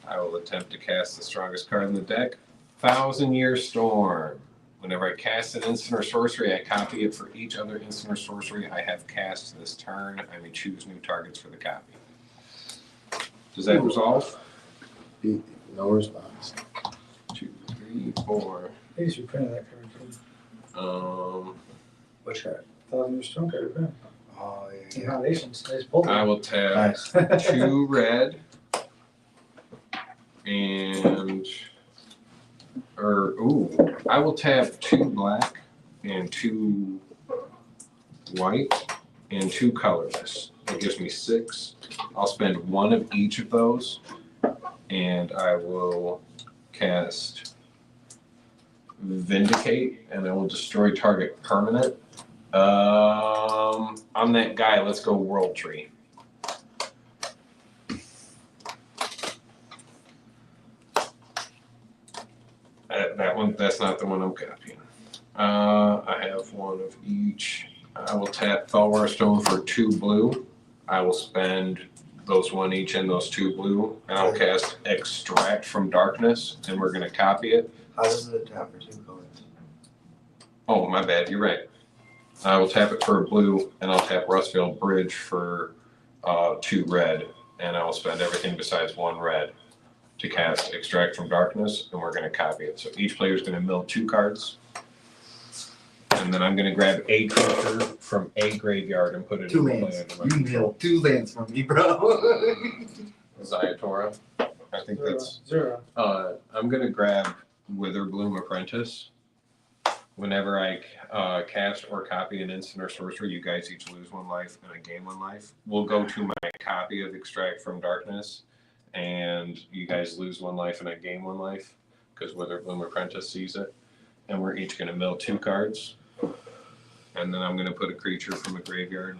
I will attempt to cast the strongest card in the deck, 1,000-Year Storm. Whenever I cast an instant or sorcery, I copy it for each other instant or sorcery I have cast this turn. I may choose new targets for the copy. Does that resolve? No response. 2, 3, 4. I guess you printed that card too. Which card? 1,000-Year Storm card, print. Oh, Some yeah. foundations. They just pulled I them. will tap Nice. 2 red and I will tap 2 black and 2 white and 2 colorless. That gives me 6. I'll spend 1 of each of those and I will cast Vindicate and I will destroy target permanent. I'm that guy. Let's go World Tree. That one. That's not the one I'm copying. I have 1 of each. I will tap Felwar Stone for 2 blue. I will spend those 1 each and those 2 blue, and I'll cast Extract from Darkness, and we're gonna copy it. How does it tap for 2 colors? Oh, my bad. You're right. I will tap it for a blue, and I'll tap Rustfield Bridge for 2 red, and I will spend everything besides 1 red to cast Extract from Darkness, and we're going to copy it. So each player is going to mill 2 cards, and then I'm going to grab a creature from a graveyard and put it 2 in lands. play under my You control. nailed 2 lands from me, bro. Zayatora. I think that's. Zero. I'm going to grab Witherbloom Apprentice. Whenever I cast or copy an instant or sorcery, you guys each lose 1 life and I gain 1 life. We'll go to my copy of Extract from Darkness, and you guys lose 1 life and I gain 1 life because Witherbloom Apprentice sees it. And we're each going to mill 2 cards. And then I'm going to put a creature from a graveyard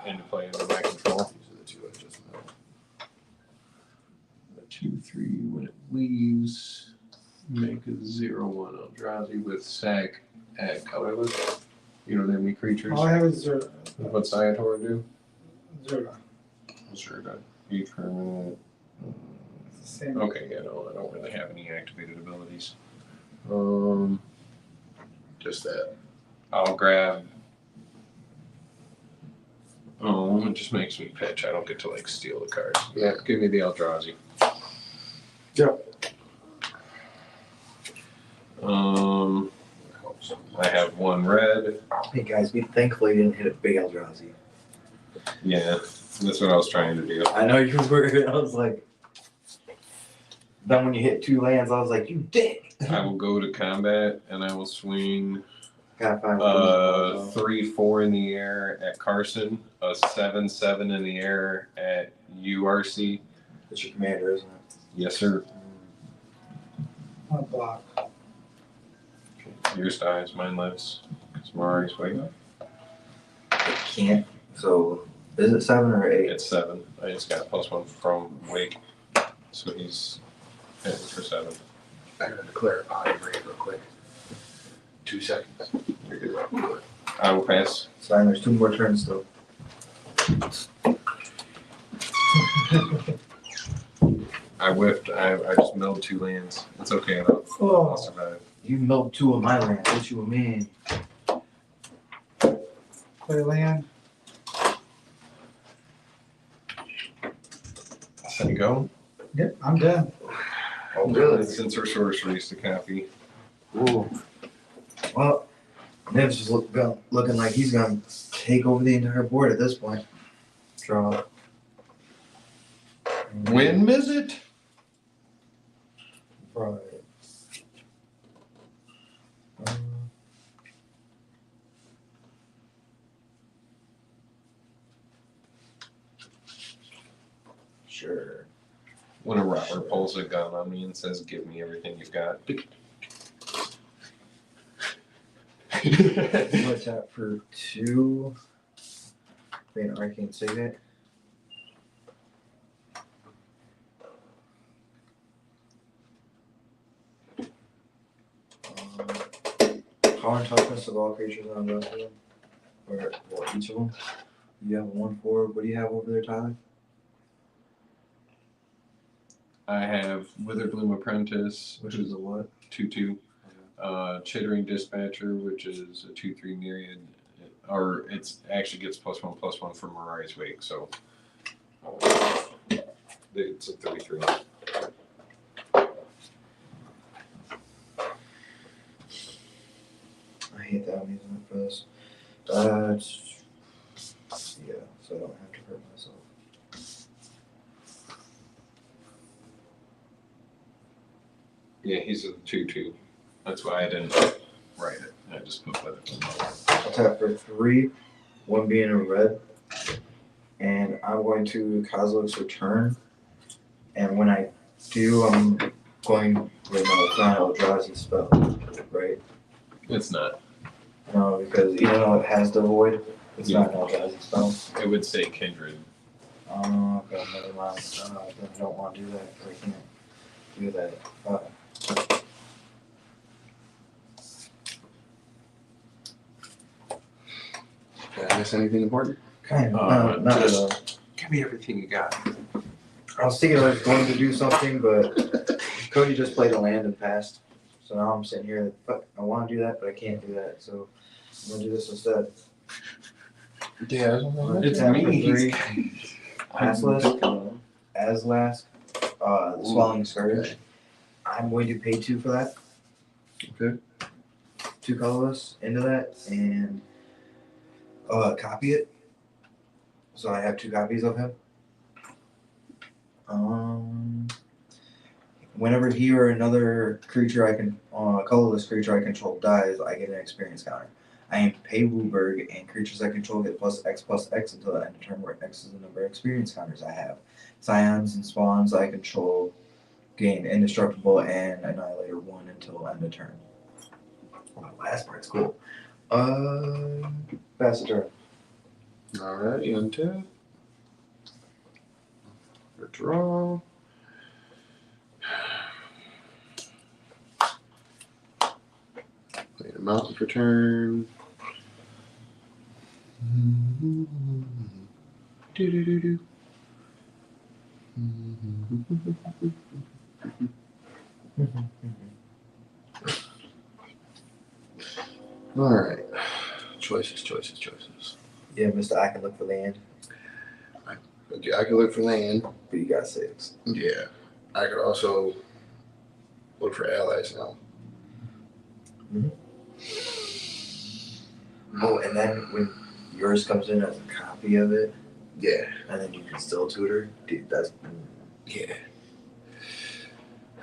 into play under my control. These are the 2 I just know. The 2/3 when it leaves. Make a 0/1 Eldrazi with sack at colorless. You don't have any creatures. All I have is zero. What Zayatora do? Zerga. Zerga. Each permanent. It's the same. Okay, yeah, no, I don't really have any activated abilities. Just that. I'll grab. Oh, it just makes me pitch. I don't get to like steal the cards. Yeah. Give me the Eldrazi. Yep. I have one red. Hey guys, we thankfully didn't hit a big Eldrazi. Yeah, that's what I was trying to do. I know you were. I was like, then when you hit 2 lands, I was like, you dick. I will go to combat and I will swing Got 5. 3/4 in the air at Carson, a 7/7 in the air at URC. That's your commander, isn't it? Yes, sir. One block. Yours dies, mine lives. Because Mari's waiting. I can't. So, is it 7 or 8? It's 7. I just got +1 from Wake. So he's hitting for 7. I gotta declare a potty break real quick. 2 seconds. You're good. I will pass. It's fine, there's 2 more turns still. I whiffed. I just milled 2 lands. It's okay though. I'll Oh, survive. You milled 2 of my lands. What you mean? play land. There you go. Yep, I'm done. Oh, really? Since our sorceries to copy. Ooh. Well, Nibs is looking like he's going to take over the entire board at this point. Draw. When is it? Right. Sure. When a robber pulls a gun on me and says, "Give me everything you've got." What's that for 2? An arcane signet. Power and toughness of all creatures on the rest of them. Or well, each of them. You have 1/4. What do you have over there, Tyler? I have Withered Bloom Apprentice, Which is a what? 2/2. Chittering Dispatcher, which is a 2/3 myriad, or it's actually gets +1/+1 for Mari's Wake, so it's a 33. I hate that I'm using it for this. Yeah, so I don't have to hurt myself. Yeah, he's a 2/2. That's why I didn't write it. I just put it. I'll tap for 3, 1 being a red, and I'm going to Kozilek's Return. And when I do, I'm going. Wait, no, it's not an Eldrazi spell, right? It's not. No, because even though it has the void, it's Yeah. not an Eldrazi spell. It would say Kindred. Oh, okay, never mind. Then I don't want to do that. I can't do that. Did I miss anything important? Kind of. Not at all. Give me everything you got. I was thinking I was going to do something, but Cody just played a land and passed. So now I'm sitting here, fuck, I want to do that, but I can't do that. So I'm going to do this instead. Yeah. It's Tap me. for 3, pass list, as last, the Swelling Scourge. I'm going to pay 2 for that. Okay. 2 colorless into that and copy it. So I have 2 copies of him. Whenever he or another creature I can, colorless creature I control dies, I get an experience counter. I am pay Wooburg, and creatures I control get +X until the end of turn, where X is the number of experience counters I have. Scions and spawns I control gain indestructible and annihilator 1 until end of turn. Well, the last part's cool. Pass the turn. Alright, untap. Draw. Play a mountain for turn. Do-do-do-do. All right. Choices. Yeah, Mister, I can look for land, Okay, I can look for land. but you got 6. Yeah. I could also look for allies now. Oh, and then when yours comes in as a copy of it, Yeah. and then you can still tutor, dude, that's Yeah.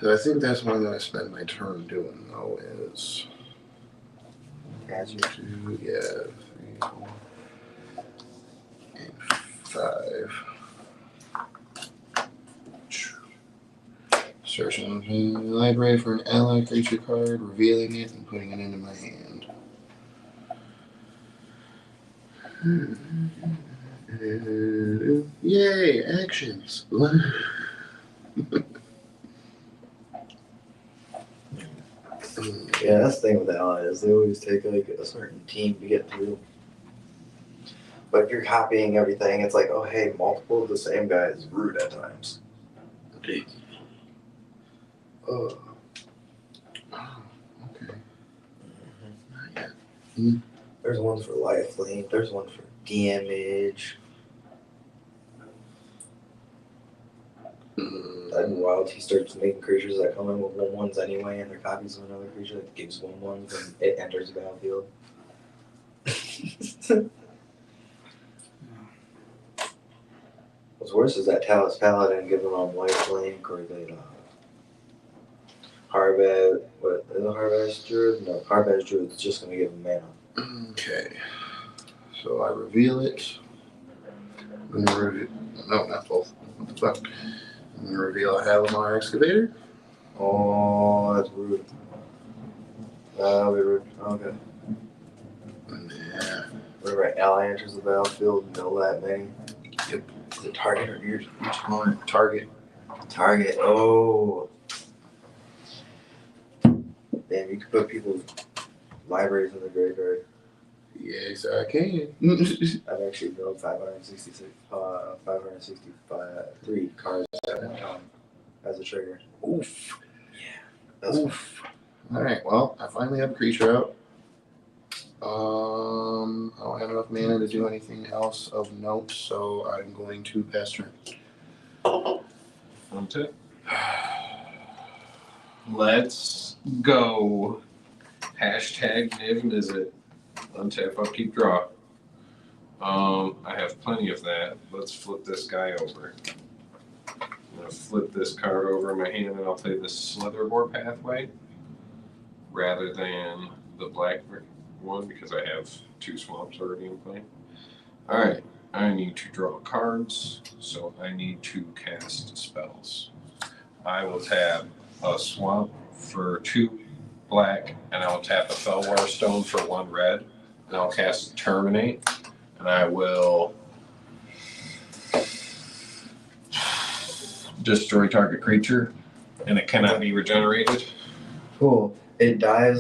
So I think that's what I'm going to spend my turn doing, though, is as you 2, 3, 4, and 5. Searching the library for an ally creature card, revealing it, and putting it into my hand. Yay, actions! Yeah, that's the thing with the allies. They always take like a certain team to get through. But if you're copying everything, it's like, oh hey, multiple of the same guy is rude at times. Oh, okay. Not yet. There's ones for lifelink, there's one for damage. And wild, he starts making creatures that come in with 1/1s anyway, and they're copies of another creature that gives 1/1s, and it enters the battlefield. What's worse is that Talus Paladin giving them lifelink, or that Harbaz, what is it, Harbaz Druid? No, Harbaz Druid's just gonna give them mana. Okay. So I reveal it. I'm gonna no, not both. What the fuck? I'm gonna reveal a Halimar Excavator. Oh, that's rude. That'll be rude. Okay. Yeah. Whenever an ally enters the battlefield, know that many. Yep. Is it target or each opponent? Target. Target. Oh. Damn, you can put people's libraries in the graveyard. Yes, I can. I've actually built 563 cards at one time as a trigger. Oof. Yeah. That's Oof. Alright, well, I finally have a creature out. I don't have enough mana to do anything else of note, so I'm going to pass turn. Untap. Let's go. Hashtag Niv Mizzet. Untap, upkeep, draw. I have plenty of that. Let's flip this guy over. I'm gonna flip this card over in my hand, and I'll play the Slitherboar Pathway rather than the black one because I have 2 swamps already in play. All right, I need to draw cards, so I need to cast spells. I will tap a swamp for 2 black, and I'll tap a Felwar Stone for 1 red, and I'll cast Terminate, and I will destroy target creature, and it cannot be regenerated. cool. It dies.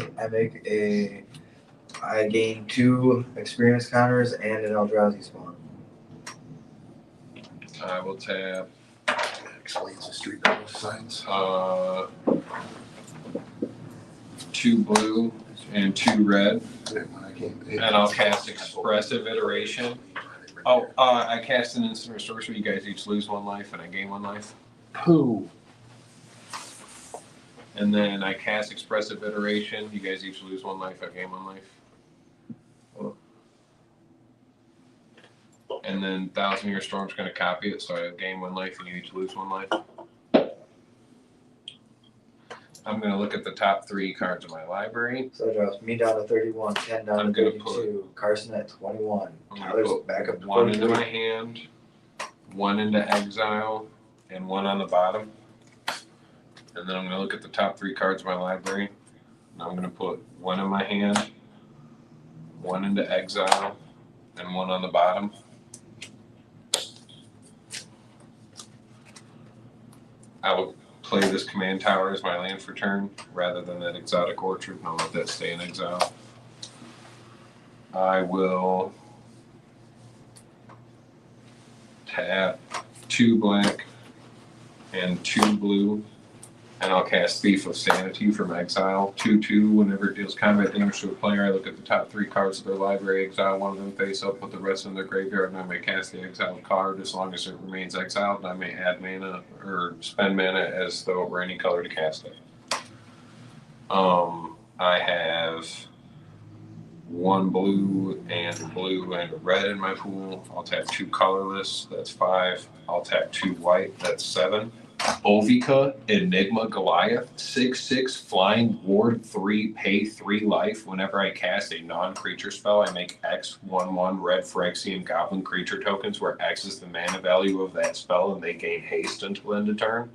I gain 2 experience counters and an Eldrazi spawn. I will tap Explains the street level signs. 2 blue and 2 red, When I came, and I'll cast Expressive Iteration. Oh, I cast an instant restore, so you guys each lose 1 life, and I gain 1 life. Pooh. And then I cast Expressive Iteration. You guys each lose 1 life, I gain 1 life. And then 1,000 Year Storm's going to copy it, so I gain 1 life, and you each lose 1 life. I'm going to look at the top 3 cards of my library. So it drops me down to 31, 10 down I'm to gonna 32, Carson at 21. I'm going to Tyler's put back up to 1 into 43. my hand, 1 into exile, and 1 on the bottom. And then I'm going to look at the top 3 cards of my library. And I'm going to put 1 in my hand, 1 into exile, and 1 on the bottom. I will play this command tower as my land for turn rather than that exotic orchard, and I'll let that stay in exile. I will tap 2 black and 2 blue, and I'll cast Thief of Sanity from exile. 2/2. Whenever it deals combat damage to a player, I look at the top 3 cards of their library, exile one of them face up, put the rest in their graveyard, and I may cast the exiled card as long as it remains exiled. And I may add mana or spend mana as though it were any color to cast it. I have 1 blue and a red in my pool. I'll tap 2 colorless. That's 5. I'll tap 2 white. That's 7. Ovica, Enigma Goliath, 6/6 flying, ward 3, pay 3 life. Whenever I cast a non-creature spell, I make X 1/1 red Phyrexian Goblin creature tokens, where X is the mana value of that spell, and they gain haste until end of turn.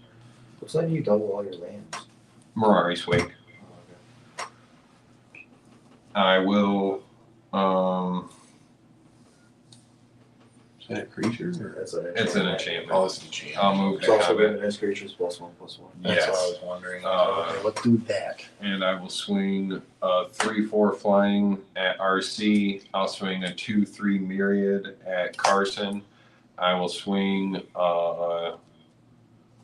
Looks like you double all your lands. Mirari's Wake. I will. Is that a creature? Or? That's an It's an enchantment. Oh, it's an enchantment. I'll move It's to also combat. limited as creatures +1/+1. That's what I Yes. was wondering. Okay, let's do that. And I will swing 3/4 flying at RC. I'll swing a 2/3 myriad at Carson. I will swing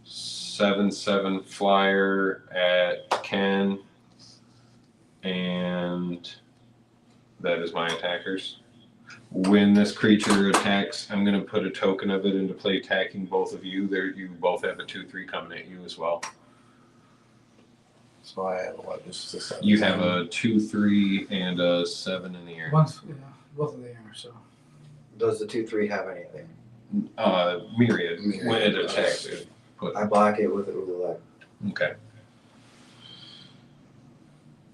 7/7 flyer at Ken. And that is my attackers. When this creature attacks, I'm going to put a token of it into play, attacking both of you. There, you both have a 2/3 coming at you as well. So I have what? Just a 7. You have a 2/3 and a 7 in the air. Once, yeah, both of them are so. Does the 2/3 have anything? Myriad. Myriad. When it attacks, it put. I block it with Ululek. Okay.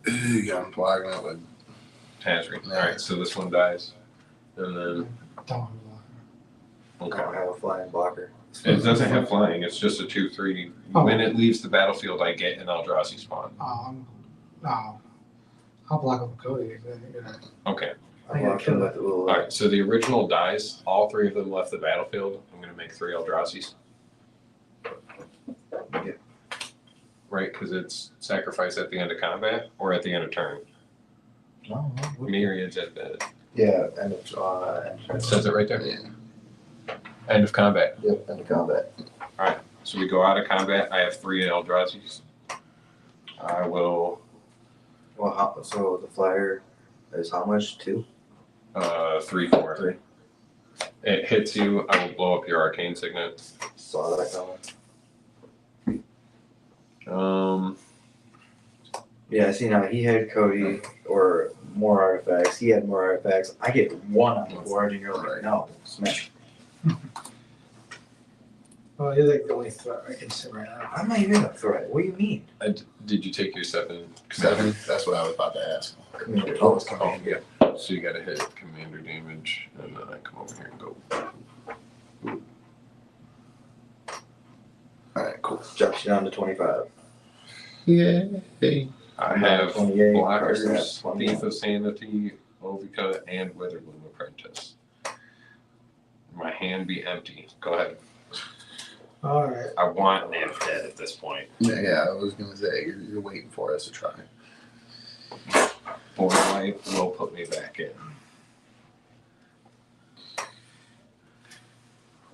I'm blocking it with. Tazri. All right. So this one dies, and then Don't block I okay. don't have a flying blocker. It doesn't have flying. It's just a 2/3. Oh. When it leaves the battlefield, I get an Eldrazi spawn. No, I'll block with Cody. Okay. I I gotta block kill it it. with Ululek. All right. So the original dies. All 3 of them left the battlefield. I'm going to make 3 Eldrazi's. Yeah. Right, because it's sacrifice at the end of combat or at the end of turn. No, no. Myriads at the. Yeah, end of It says it right there. Yeah. End of combat. Yep, end of combat. So we go out of combat. I have 3 Eldrazi's. I will Well, so the flyer is how much? 2? 3/4. 3. It hits you. I will blow up your arcane signet. Saw that coming. Yeah, I see now he had Cody or more artifacts. He had more artifacts. I get 1 on the board, and you're like, no, smash. Well, you're like the only threat I can sit right now. I'm not even a threat. What do you mean? Did you take your 7? 7? That's what I was about to ask. Commander. Oh, it's Oh, coming. yeah. So you got to hit commander damage, and then I come over here and go. Alright, cool. Drops you down to 25. Yay. I have 28, blockers, Carson, 21. Thief of Sanity, Ovica, and Witherbloom Apprentice. My hand be empty. Go ahead. All right. I want Nymph dead at this point. Yeah, I was gonna say you're waiting for us to try. Board wipe will put me back in.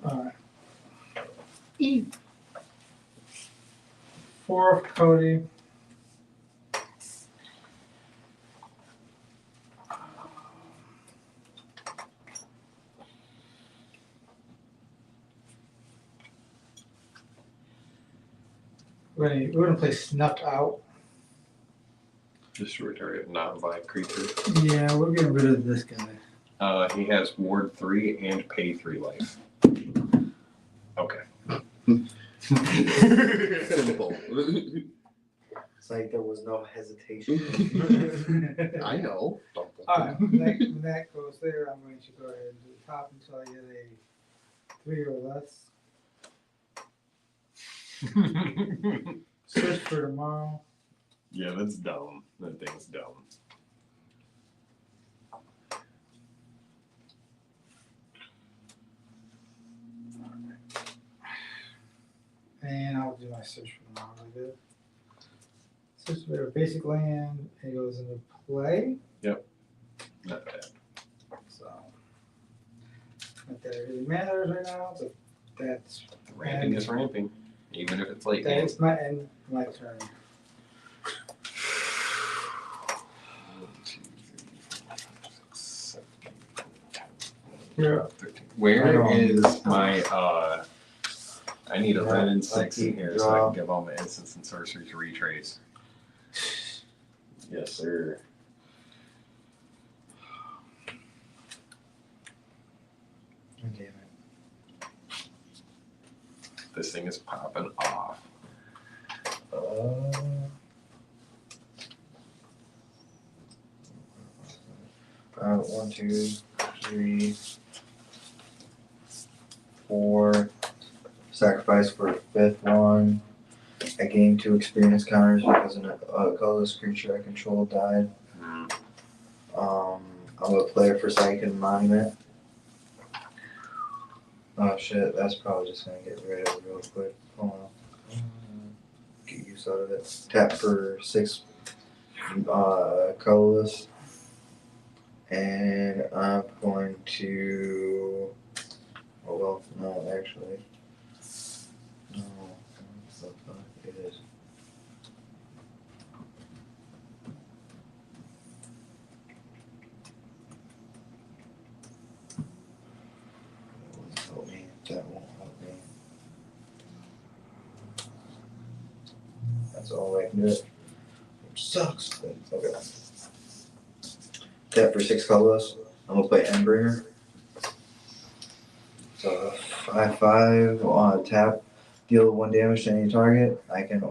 All right. 4 of Cody. We're gonna play Snuffed Out. Just return a non-live creature. Yeah, we're getting rid of this guy. He has ward 3 and pay 3 life. Okay. Simple. It's like there was no hesitation. I know. All right, when that goes there, I'm going to go ahead and do the top until I get a 3 or less. Search for tomorrow. Yeah, that's dumb. That thing's dumb. And I'll do my search for tomorrow. Like that. Search for a basic land. It goes into play. Not bad. So Not that it really matters right now, but that's Ramping is ramping, even if it's late that game. is my end my turn. 1, 2, 3, 4, 5, 6, 7, 8, 9, 10, Yeah. 11, 13. Where is my I need a Yeah, red and 6 in keep here so I draw. can give all my instants and sorceries to retrace. Yes, sir. Damn it. This thing is popping off. One, two, three, 4. Sacrifice for a 5th one. I gain 2 experience counters because a colorless creature I control died. I'm gonna play it for Psychic Monument. Oh shit, that's probably just gonna get rid of it real quick. Hold on. Get use out of it. Tap for 6 colorless. And I'm going to. Oh well, no, actually. No, what the fuck it is. That won't help me. That won't help me. That's all I can do. Which sucks. But okay. Tap for 6 colorless. I'm gonna play Endbringer. So 5/5 on tap, deal 1 damage to any target. I can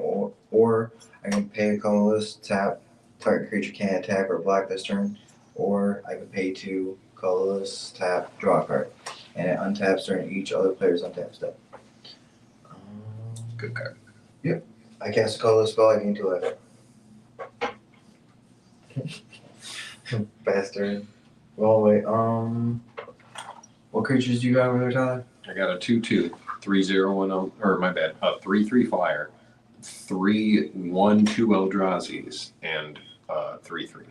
or I can pay a colorless, tap, target creature can't attack or block this turn, or I can pay 2 colorless, tap, draw a card, and it untaps during each other player's untap step. Good card. I cast a colorless spell. I gain 2 life. Bastard. Well, wait. What creatures do you got over there, Tyler? I got a 2/2, 3/0 or my bad, a 3/3 flyer, 3/1 2 Eldrazi's, and 3/3.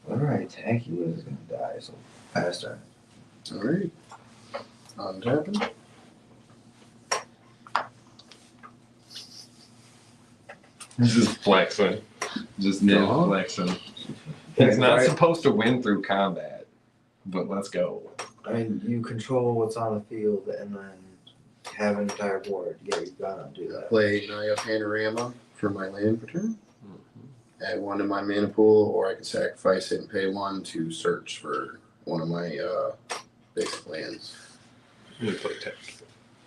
Alright, Tanky was gonna die, so pass turn. Alright. Untapping. Just flexing. Just Draw. flexing. He's not supposed to win through combat, but let's go. I mean, you control what's on the field and then have an entire board. Yeah, you gotta do that. Play Naya Panorama for my land for turn. Add 1 to my mana pool, or I can sacrifice it and pay 1 to search for one of my basic lands. I'm gonna play tech.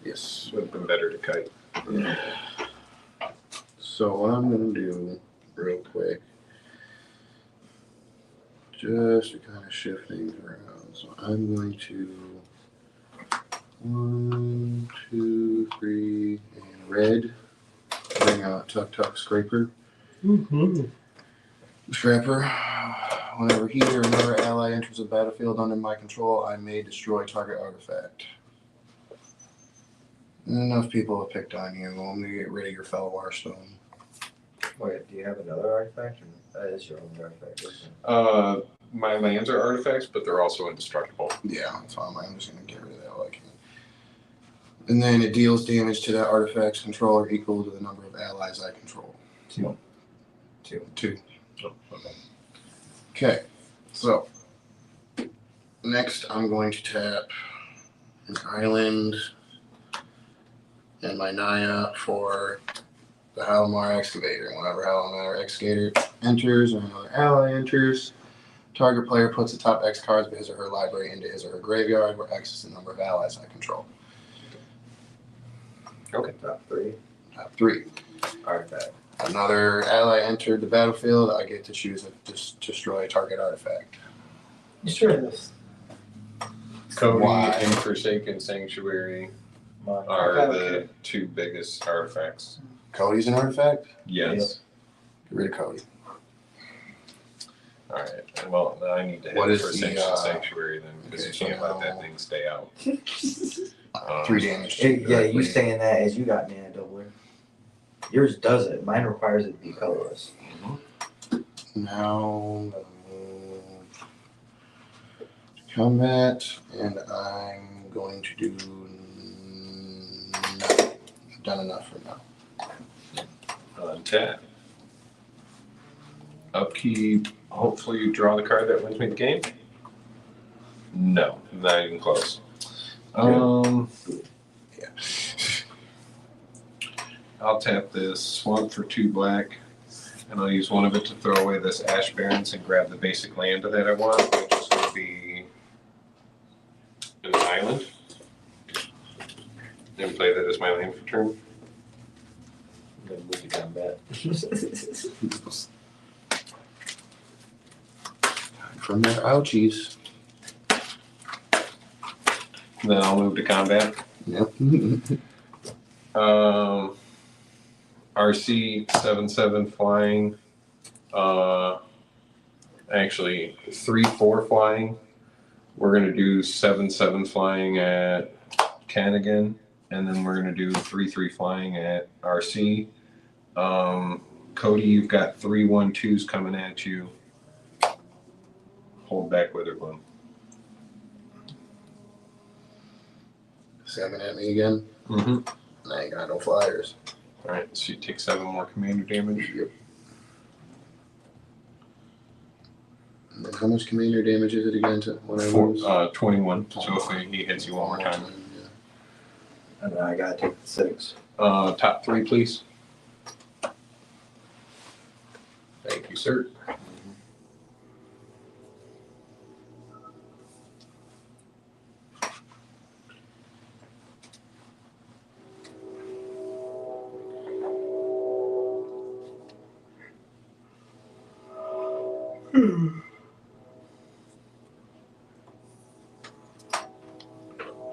Yes. Would have been better to kite. So what I'm gonna do real quick, just to kind of shift things around. So I'm going to 1, 2, 3, and red. Bring out Tuk Scraper. Scrapper. Whenever he or another ally enters the battlefield under my control, I may destroy target artifact. And enough people have picked on you. I'm gonna get rid of your fellow Warstone. Wait, do you have another artifact? Or that is your own artifact, isn't it? My lands are artifacts, but they're also indestructible. Yeah, that's fine. I'm just gonna get rid of that while I can. And then it deals damage to that artifact's controller equal to the number of allies I control. 2. 2. Oh, okay. Okay, so next I'm going to tap an island and my Naya for the Halimar Excavator. Whenever Halimar Excavator enters or another ally enters, target player puts the top X cards of his or her library into his or her graveyard, where X is the number of allies I control. Okay. Top 3 Top 3. artifact. Another ally entered the battlefield, I get to choose a destroy a target artifact. You sure this? Cody Why? and Forsaken Sanctuary Mine. are Okay. the 2 biggest artifacts. Cody's an artifact? Yes. Get rid of Cody. All right. Well, I need to What head is for the, Sanctuary then, because okay, you can't so let that now- thing stay out. 3 damage. Hey, yeah, you saying that as you got mana doubler. Yours does it. Mine requires it to be colorless. Now, combat, and I'm going to do nothing. I've done enough for now. Untap. Upkeep. Hopefully you draw the card that wins me the game. No, not even close. Yeah. I'll tap this swamp for 2 black, and I'll use one of it to throw away this Ash Barrens and grab the basic land that I want, which is going to be an island. And play that as my land for turn. I'm gonna move to combat. From there, ouchies. Then I'll move to combat. Yep. RC 7/7 flying. Actually 3/4 flying. We're gonna do 7/7 flying at Ken again, and then we're gonna do 3/3 flying at RC. Cody, you've got 3/1/2s coming at you. Hold back Withered One. 7 at me again. Mm-hmm. I ain't got no flyers. All right, so you take 7 more commander damage. Yep. And then how much commander damage is it again to when I lose? 21. So if he hits you one more time. Yeah. And then I gotta take the 6. Top 3, please. Thank you, sir.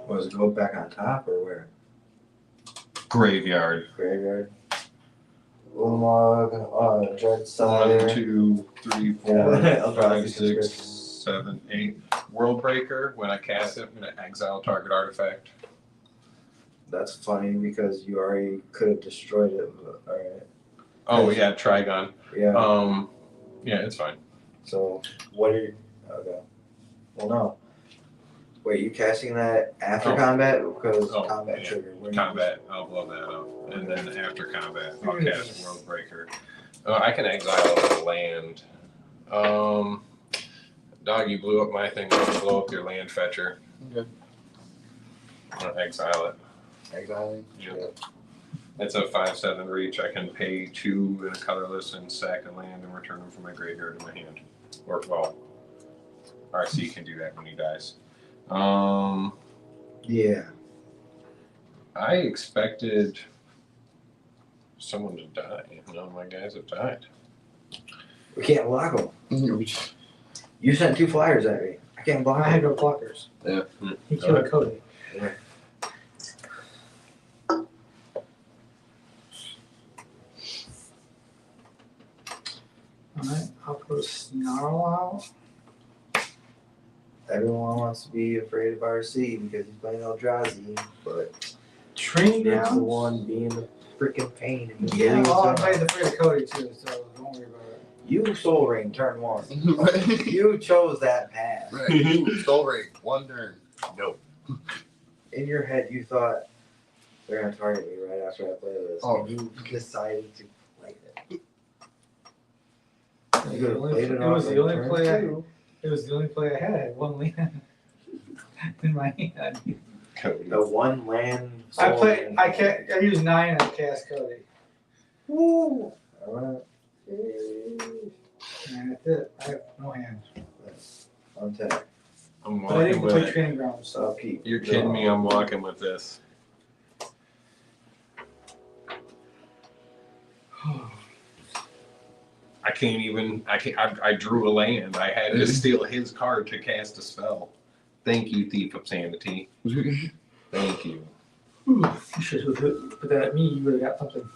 Was it go back on top or where? Graveyard. Graveyard. Ulamog, Dread 1, Sire. 2, 3, 4, Yeah, I'll draw 5, these 6, descriptions. 7, 8. World Breaker. When I cast it, I'm going to exile target artifact. That's funny because you already could have destroyed it. But, all right. Oh yeah, Trigon. Yeah. Yeah, it's fine. So what are you? Okay. Well, no. Wait, you casting that after Oh. combat because Oh, combat yeah. trigger. When Combat. I'll blow that up, and then after combat, I'll cast World Breaker. I can exile a land. Dog, you blew up my thing. I'm gonna blow up your land fetcher. Okay. I'm gonna exile it. Exiling. Yep. It's a 5/7 reach. I can pay 2 in a colorless and sack a land and return them from my graveyard to my hand. Or well, RC can do that when he dies. Yeah. I expected someone to die. None of my guys have died. We can't block them. Mhm. You sent 2 flyers at me. I can't block I had them. no blockers. Yeah. He killed Cody. Alright, I'll put a Snarl out. Everyone wants to be afraid of RC because he's playing Eldrazi, but Training it's the grounds. one being the freaking pain in the Yeah, getting well, I'm stuff. playing the free of Cody too, so don't worry about it. You Soul Ring turn 1. Right. You chose that path. Soul Ring. 1 turn. Nope. In your head, you thought they're gonna target me right after I play this, Oh. and you decided to play it. It You could have was played it the off only on turn play 2. It was the only play I had. I had 1 land in my hand. Cody. The 1 land. I Soul played. Ring. I used 9 and I cast Cody. Woo! Alright. And that's it. I have no hand. Untap. I'm But I walking didn't with play it. training grounds. So. Upkeep. You're kidding me. I'm walking with this. I can't even. I drew a land. I had to steal his card to cast a spell. Thank you, Thief of Sanity. Thank you. You should have put that at me. You would have got something.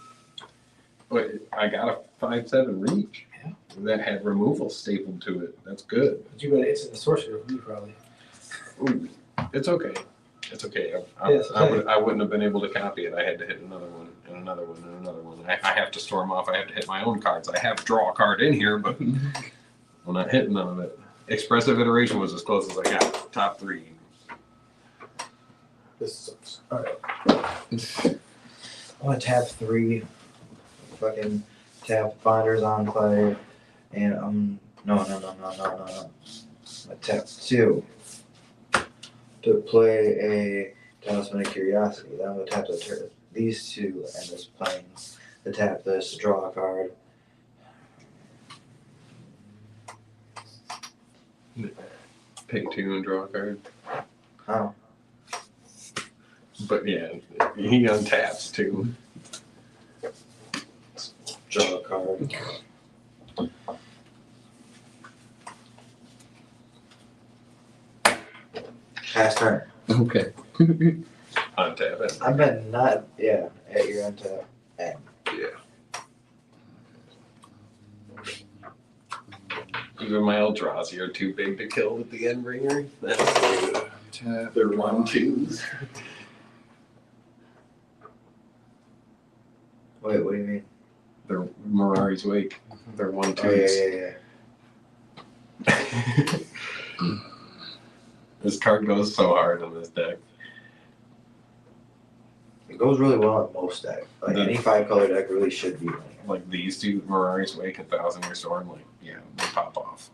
But I got a 5/7 reach. Yeah. That had removal stapled to it. That's good. But you would have instant the sorcerer with me probably. Ooh, it's okay. It's okay. Yes, okay. I wouldn't have been able to copy it. I had to hit another one and another one and another one. I have to storm off. I have to hit my own cards. I have draw a card in here, but I'm not hitting none of it. Expressive iteration was as close as I got. Top 3. This sucks. I'm gonna tap 3. Fucking tap binders on play, and no. I'm gonna tap 2 to play a Talisman of Curiosity. Then I'm gonna tap these 2 and just playing the tap this to draw a card. Pick 2 and draw a card. Oh, But yeah, he untaps too. draw a card. Pass turn. Okay. Untap it. I bet not. Yeah, at your untap. Even my Eldrazi are too big to kill with the Endbringer. That's Tap. they're 1/2s. Wait, what do you mean? They're Mirari's Wake. They're 1/2s. Oh, yeah. This card goes so hard on this deck. It goes really well in most decks. Like any 5-color deck really should be winning. Like these 2, Mirari's Wake and Thousand Year Storm, like, yeah, they pop off.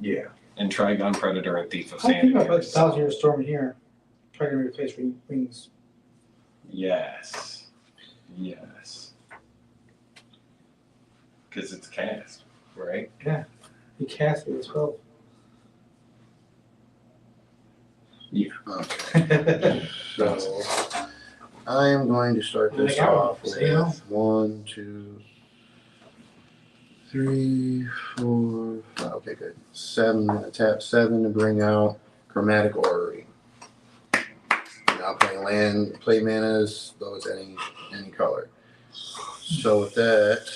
Yeah. And Trigon Predator and Thief of I think I Sanity. put 1,000 Year Storm here. Try to replace Wings. Yes. Yes. Because it's cast, right? He cast it as well. Okay. So I am going to start this Like, I don't off know, you know? with 1, 2, 3, 4. Okay, good. 7. I'm gonna tap 7 to bring out Chromatic Orrery. Now playing play manas, though it's any color. So with that,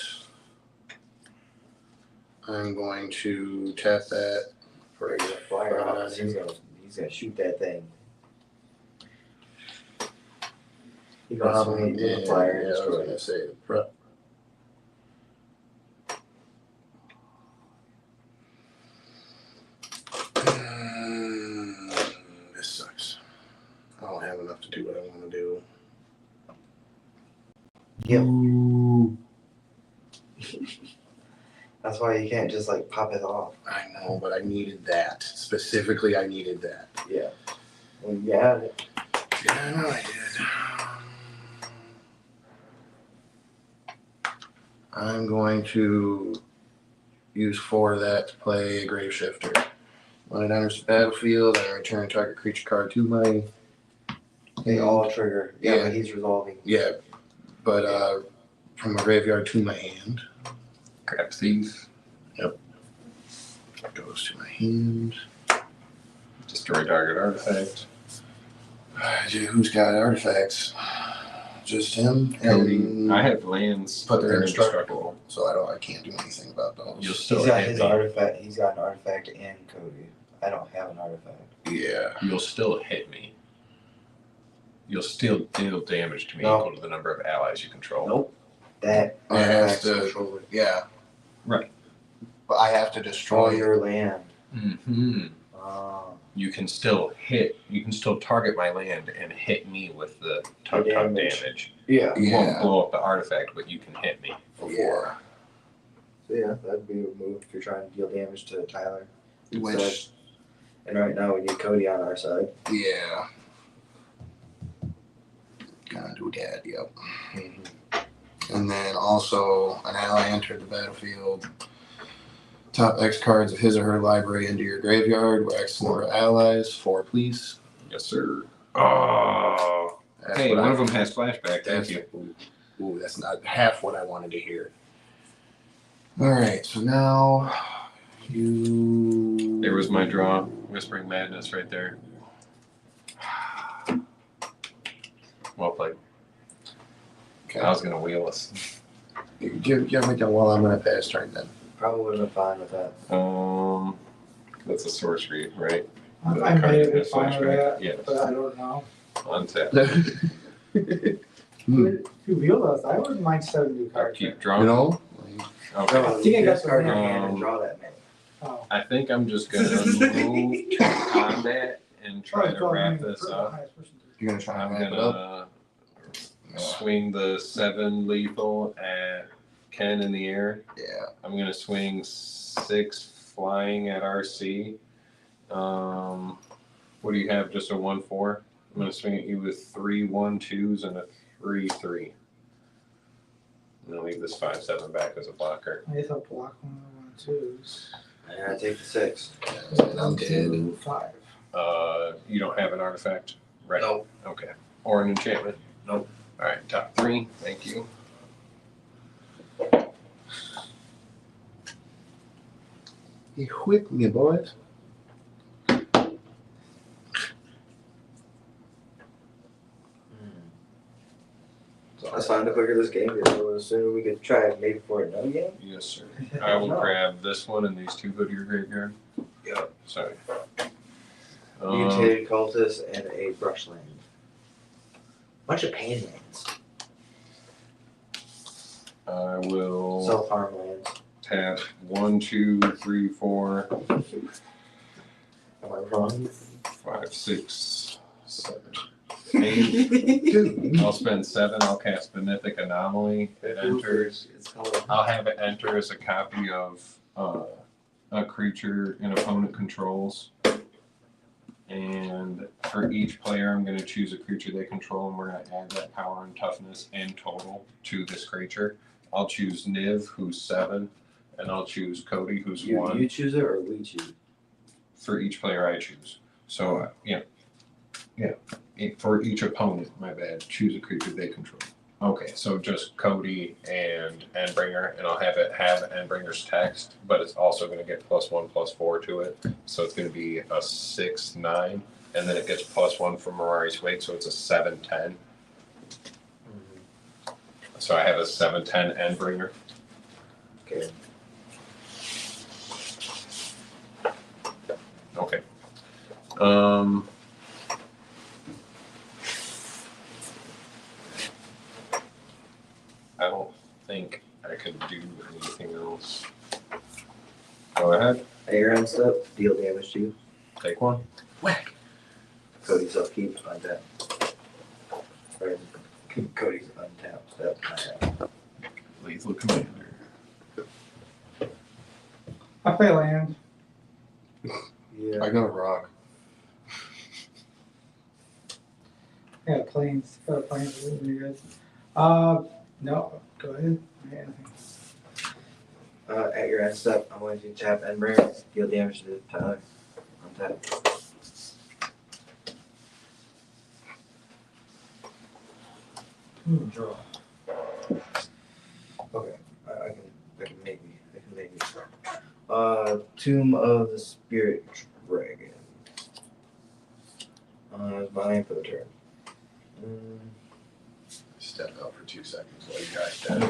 I'm going to tap that for a Fire up. He's gonna shoot that thing. He gonna swing it with the fire and I was destroy gonna it. say prep. This sucks. I don't have enough to do what I want to do. That's why you can't just like pop it off. I know, but I needed that. Specifically, I needed that. Yeah. Well, you had it. Yeah, I know I did. I'm going to use 4 of that to play a Grave Shifter. When it enters the battlefield, I return target creature card to my. They all trigger. Yeah, Yeah. but he's resolving. Yeah, but from my graveyard to my hand. Crap Thief. Goes to my hand. Destroy target artifact. Who's got artifacts? Just him. Cody. And I have lands. But they're that are indestructible, so I can't do anything about those. You'll still He's got hit his me. artifact. He's got an artifact in Cody. I don't have an artifact. Yeah. You'll still hit me. You'll still deal damage to me No. equal to the number of allies you control. Nope. That It has artifact's to- controller. Yeah. Right. But I have to Destroy destroy your land. Mm-hmm. You can still hit. You can still target my land and hit me with the tug damage. Yeah. You won't Yeah. blow up the artifact, but you can hit me for 4. So yeah, that'd be a move if you're trying to deal damage to Tyler. Which, And right now we need Cody on our side. yeah. Gonna do that, yep. And then also, an ally entered the battlefield. Top X cards of his or her library into your graveyard, where X number of allies, 4 please. Yes, sir. Oh. That's Hey, what one I- of them has flashback. Thank That's, you. ooh, that's not half what I wanted to hear. Alright, so now you. There was my draw. Whispering Madness right there. Well played. Okay. I was gonna wheel us. Give me that while I'm gonna pass turn then. Probably would have been fine with that. That's a sorcery, right? I The may card have been has fine with flashback. that, Yes. but I don't know. Untap. If you wheel us, I wouldn't mind 7 new cards. Keep You drawing. know? Okay. No, think I you got discard some your hand. hand and draw that man. Oh. I think I'm just gonna move to combat and try to wrap this up. You're gonna try I'm and wrap it up. gonna swing the 7 lethal at Ken in the air. Yeah. I'm gonna swing 6 flying at RC. What do you have? Just a 1-4? I'm gonna swing at you with 3 1-2s and a 3-3. I'm gonna leave this 5-7 back as a blocker. I thought block 1-2s. And I take the 6. And I'm dead. 2, 5. You don't have an artifact, right? Nope. Okay. Or an enchantment? Nope. All right, top 3. Thank you. You whipped me, boys. That's fine. The quicker this game gets, the sooner we could try it maybe for another game. Yes, sir. I will grab this one and these 2 go to your graveyard. Yep. Sorry. Mutated cultist and a brushland. Bunch of pain lands. I will Self-harm lands. tap 1, 2, 3, 4, Am I wrong? 5, 6, 7, 8. Dude. I'll spend 7. I'll cast Benefic Anomaly. It enters. It's called. I'll have it enter as a copy of a creature an opponent controls. And for each player, I'm going to choose a creature they control, and we're going to add that power and toughness in total to this creature. I'll choose Niv, who's 7, and I'll choose Cody, who's 1. You choose it or we choose? For each player I choose. So, for each opponent, my bad, choose a creature they control. Okay, so just Cody and Endbringer, and I'll have it have Endbringer's text, but it's also going to get +1/+4 to it. So it's going to be a 6/9, and then it gets +1 from Mirari's Wake, so it's a 7/10. So I have a 7/10 Endbringer. Okay. Okay. I don't think I can do anything else. Go ahead. At your end step, deal damage to you. Take 1. Whack. Cody's upkeep, untap. Or Cody's untap, step, untap. Lethal Commander. I play land. Yeah. I got a rock. Yeah, planes. Planes. Really good. No. Go ahead. Yeah, At your end step, I'm going to tap Endbringer, deal damage to Tyler. Untap. Draw. Okay. I can make me. Tomb of the Spirit Dragon. It's mine for the turn. Step out for 2 seconds while you guys down.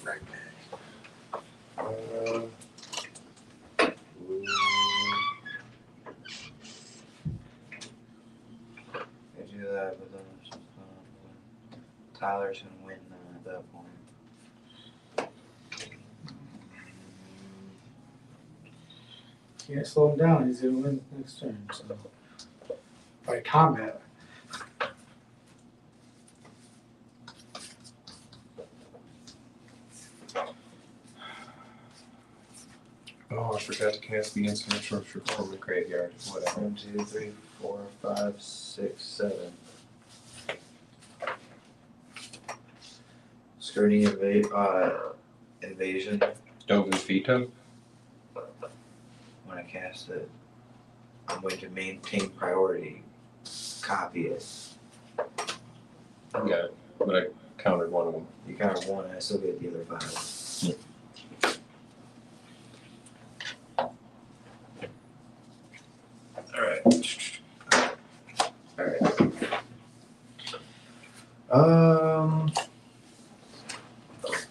Right back. I do that, but then Tyler's gonna win at that point. Can't slow him down. He's gonna win next turn. So by combat. Oh, I forgot to cast the instant structure from the graveyard. Whatever. 1, 2, 3, 4, 5, 6, 7. Skirting invasion. Dovin Fito. When I cast it, I'm going to maintain priority. Copy it. I got it, but I countered one of them. You counter 1, and I still get the other 5. Alright.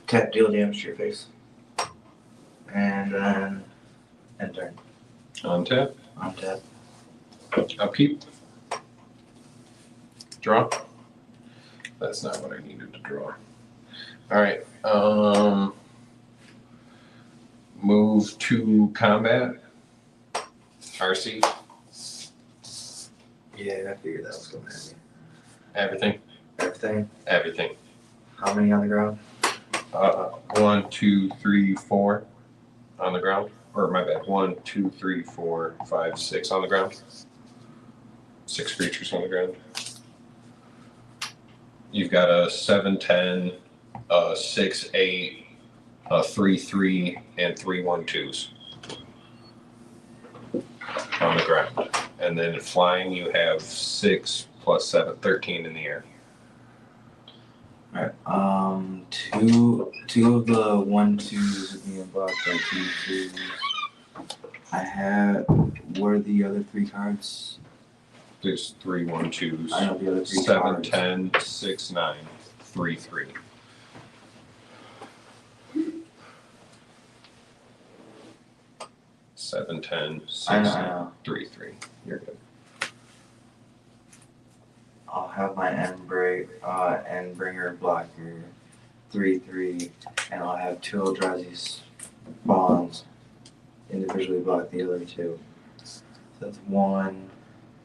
Tap deal damage to your face. And then end turn. Untap. Untap. Upkeep. Draw. That's not what I needed to draw. All right. Move to combat. RC. Yeah, I figured that was gonna happen. Everything. Everything. Everything. How many on the ground? 1, 2, 3, 4 on the ground. Or my bad. 1, 2, 3, 4, 5, 6 on the ground. 6 creatures on the ground. You've got a 7, 10, a 6, 8, a 3, 3, and 3, 1, 2s on the ground. And then flying, you have 6 plus 7, 13 in the air. Alright, two of the 1/2s are being blocked by 2/2s. I had, what are the other 3 cards? There's 3, 1, 2s. I know the other 3 7, cards. 10, 6, 9, 3, 3. Seven, 10, 6, I 9, 3, 3. You're good. I'll have my Endbringer blocker, 3/3, and I'll have 2 Eldrazi spawns individually block the other 2. So that's 1,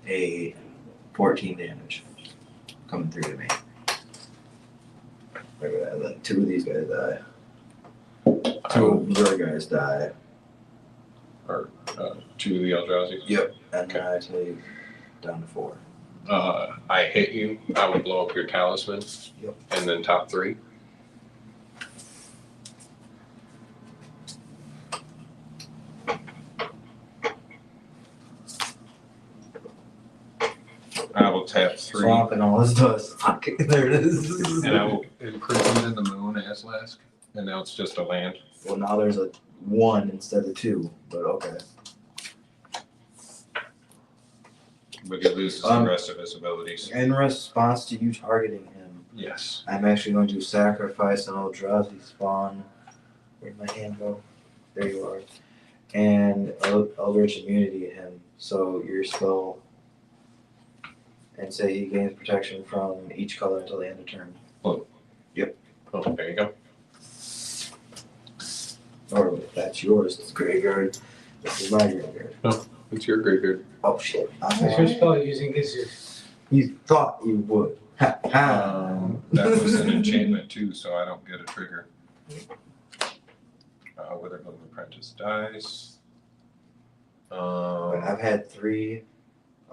8, 14 damage coming through to me. Look at that. Then 2 of these guys die. 2 of the other guys die. Or 2 of the Eldrazi. Yep. And then I take down to 4. I hit you. I will blow up your talisman. Yep. And then top 3. I will tap 3. Swamp and all this dust. Okay, there it is. And I will imprison in the moon as last. And now it's just a land. Well, now there's a 1 instead of 2, but okay. But he loses the rest of his abilities. In response to you targeting him, Yes. I'm actually going to sacrifice an Eldrazi spawn. Where'd my hand go? There you are. And Eldritch immunity him. So your spell, and say he gains protection from each color until the end of turn. Oh, there you go. Or if that's yours, it's graveyard. This is my graveyard. It's your graveyard. Oh shit. What's your spell you're using against you? You thought you would. Ha ha. That was an enchantment too, so I don't get a trigger. Witherbloom Apprentice dies. I've had 3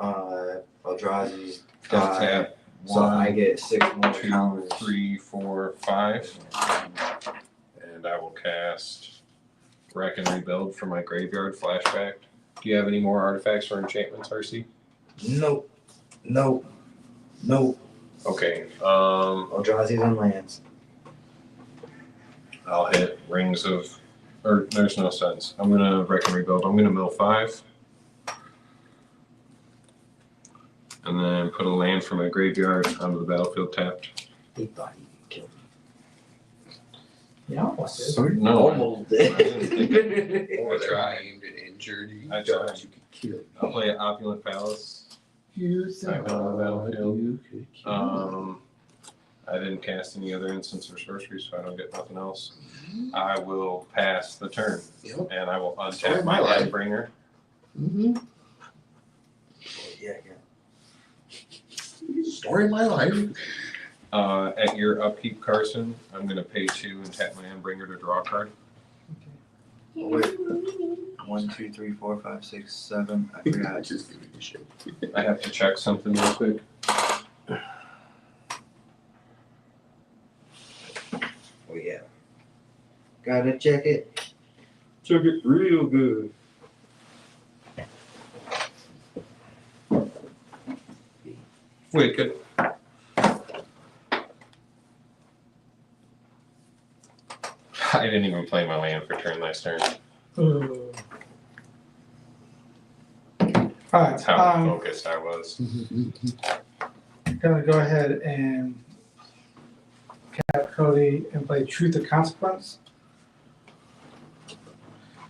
Eldrazi's I'll die, tap so I 1, get 6 more 2, counters. 3, 4, 5. And I will cast Wreck and Rebuild from my graveyard flashback. Do you have any more artifacts or enchantments, RC? Nope. Nope. Nope. Okay. Eldrazi's and lands. I'll hit Rings of, or there's no sense. I'm gonna Wreck and Rebuild. I'm gonna mill 5. And then put a land from my graveyard onto the battlefield tapped. He thought he could kill me. Yeah, almost did. No. Almost did. Or try. aimed and injured you. I tried. You could kill. I'll play Opulent Palace. Back on the battlefield. I didn't cast any other instants or sorceries, so I don't get nothing else. I will pass the turn. Yep. And I will Story untap of my my life. Lightbringer. Mm-hmm. Yeah, Story of my life. At your upkeep, Carson, I'm going to pay 2 and tap my Endbringer to draw a card. Wait. 1, 2, 3, 4, 5, 6, 7. I forgot. Just give me the shit. I have to check something real quick. Oh yeah. Gotta check it. Check it real good. Wicked. I didn't even play my land for turn last turn. Alright, That's how focused I was. gonna go ahead and cap Cody and play Truth or Consequence.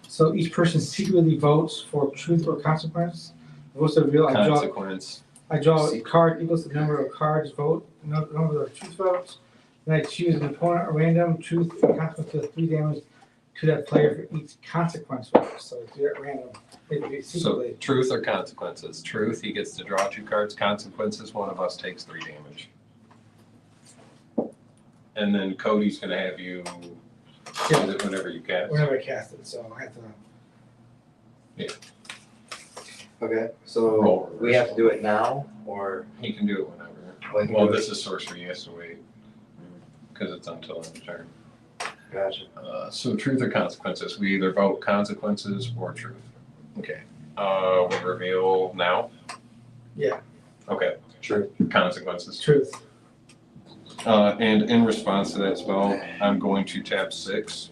So each person secretly votes for Truth or Consequence. The votes are revealed. Consequence. I draw a card equals the number of cards vote, number of truth votes. Then I choose an opponent at random. Truth or consequence deals 3 damage to that player for each consequence roll. So do it random. It'd be So secretly. truth or consequences? Truth, he gets to draw 2 cards. Consequences, one of us takes 3 damage. And then Cody's gonna have you Yeah. use it whenever you cast. Whenever I cast it, so I have to. Okay, so Roll we have to do it now, or He can do it whenever. like Well, this is sorcery, he has to wait. Because it's until end of turn. Gotcha. So truth or consequences? We either vote consequences or truth. Okay. We reveal now? Yeah, Okay. Truth. Consequences. truth. And in response to that spell, I'm going to tap 6.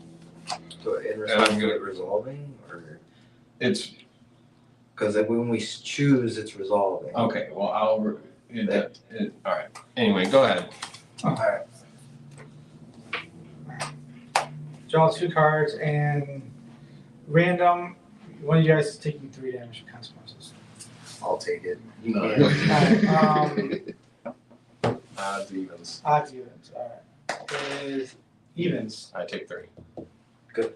So in I'm response to gonna- it resolving, or It's because when we choose, it's resolving. okay. Well, all right. Anyway, go ahead. All right. Draw 2 cards and random. One of you guys is taking 3 damage for consequences. I'll take it. You No. can. Odds, evens. Odds, evens. All right. It is evens. I take 3. Okay.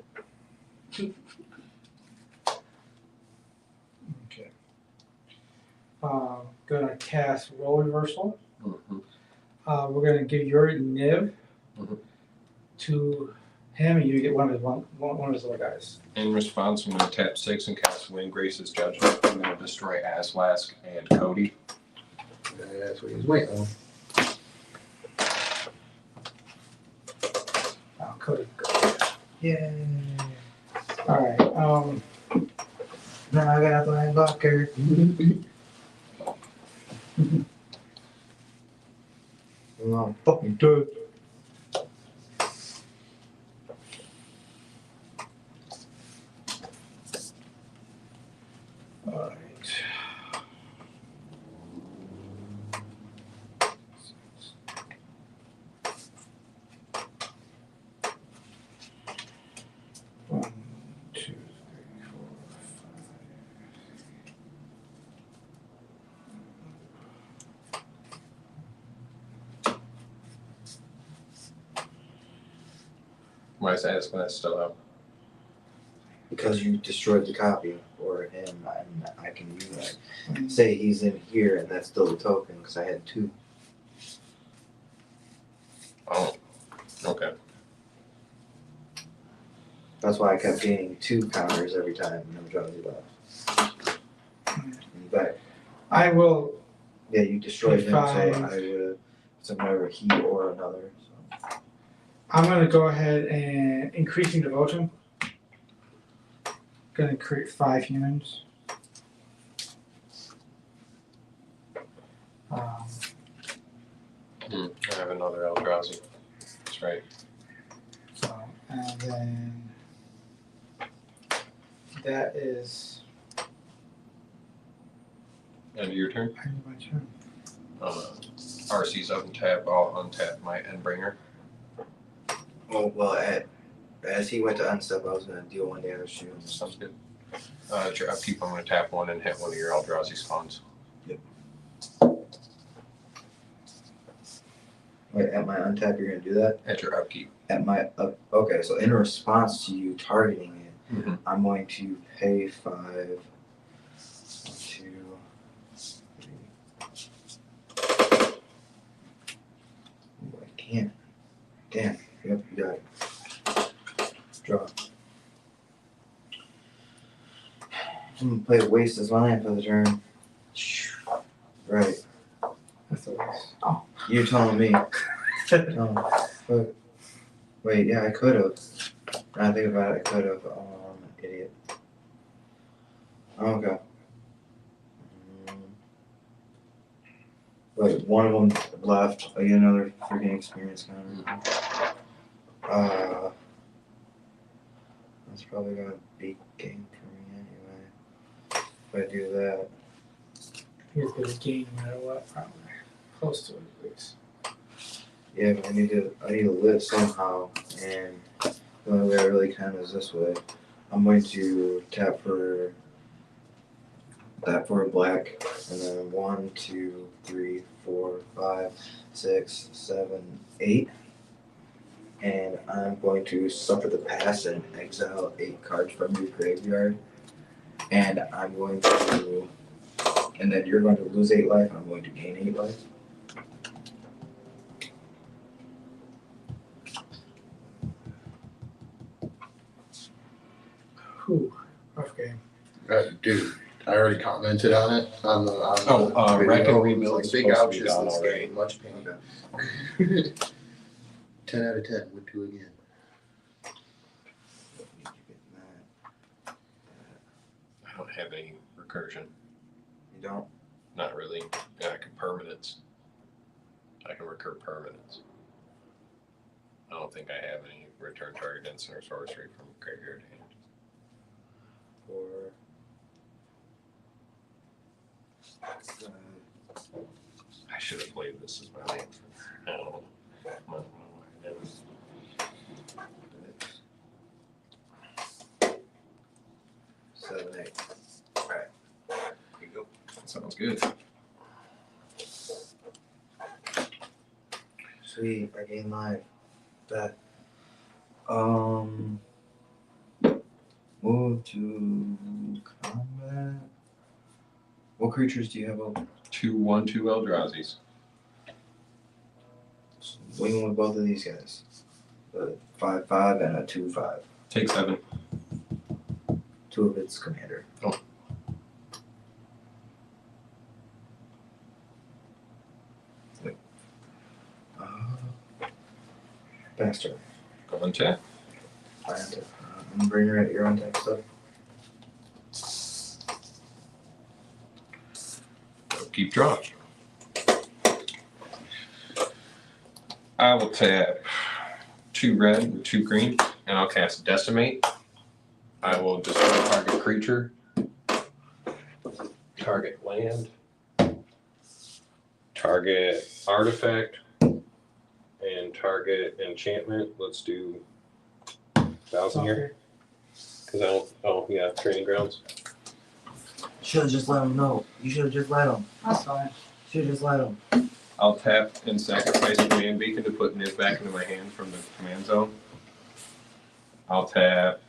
Gonna cast roll reversal. Mm-hmm. We're gonna give your nib Mhm. to him, and you get one of his little guys. In response, I'm going to tap 6 and cast Wind Grace's Judgment. I'm going to destroy Aslask and Cody. That's what he's waiting on. Oh, Cody. Yay. All right. Now I got a blind blocker. I'm fucking dead. All right. One, two, three, four, five. Why is Aslask still out? Because you destroyed the copy for him, and I can use that. Say he's in here, and that's still a token because I had 2. Oh, okay. That's why I kept gaining 2 counters every time no drowsy left. But I will. yeah, you destroyed him, so I Five. would have. So whenever he or another. So. I'm gonna go ahead and increasing devotion. Gonna create 5 humans. I have another Eldrazi. That's right. So, and then that is End of your turn. end of my turn. RC's untap. I'll untap my Endbringer. Oh well, as he went to unstep, I was gonna deal 1 damage to him. Sounds good. At your upkeep, I'm going to tap 1 and hit one of your Eldrazi spawns. Wait, at my untap, you're gonna do that? At your upkeep. At my okay, so in response to you targeting it, Mm-hmm. I'm going to pay 5. 1, 2, 3. Oh, I can't. Damn. Yep, you got it. Draw. I'm gonna play waste as my land for the turn. Right. That's the worst. You're telling me. Oh, but wait, yeah, I could have. Now I think about it, I could have. Idiot. Okay. Wait, one of them left. I get another freaking experience counter. That's probably gonna be game for me anyway. If I do that. He's gonna gain no matter what, probably. Close to it, at least. Yeah, but I need to live somehow, and the only way I really can is this way. I'm going to tap for that for a black, and then 1, 2, 3, 4, 5, 6, 7, 8. and I'm going to suffer the pass and exile 8 cards from your graveyard. And I'm going to, and then you're going to lose 8 life. I'm going to gain 8 life. Whew, rough game. Dude, I already commented on it on the video. Wreck and It's Rebuild like is big supposed to be ouches gone this already. game. Much pain. 10 out of 10. Would do again. I don't have any recursion. You don't? Not really. Yeah, I can permanence. I can recur permanence. I don't think I have any return target instant or sorcery from graveyard hand. Or I should have played this as my land. I don't know. I don't know why I didn't. 7, 8. Alright. Here you go. Sounds good. Sweet, I gain life. That. Move to combat. What creatures do you have open? 2/1/2 Eldrazi's. Wing with both of these guys. A 5/5 and a 2/5. Take 7. 2 of its commander. Oh. Wait. Bastard. Go untap. I have to. I'm gonna bring her at your own type stuff. Keep drawing. I will tap 2 red with 2 green, and I'll cast Decimate. I will destroy target creature, target land, target artifact, and target enchantment. Let's do 1,000 here. Because I don't, oh yeah, training grounds. Should have just let him know. You should have just let him. That's fine. Should have just let him. I'll tap and sacrifice a command beacon to put Niv back into my hand from the command zone. I'll tap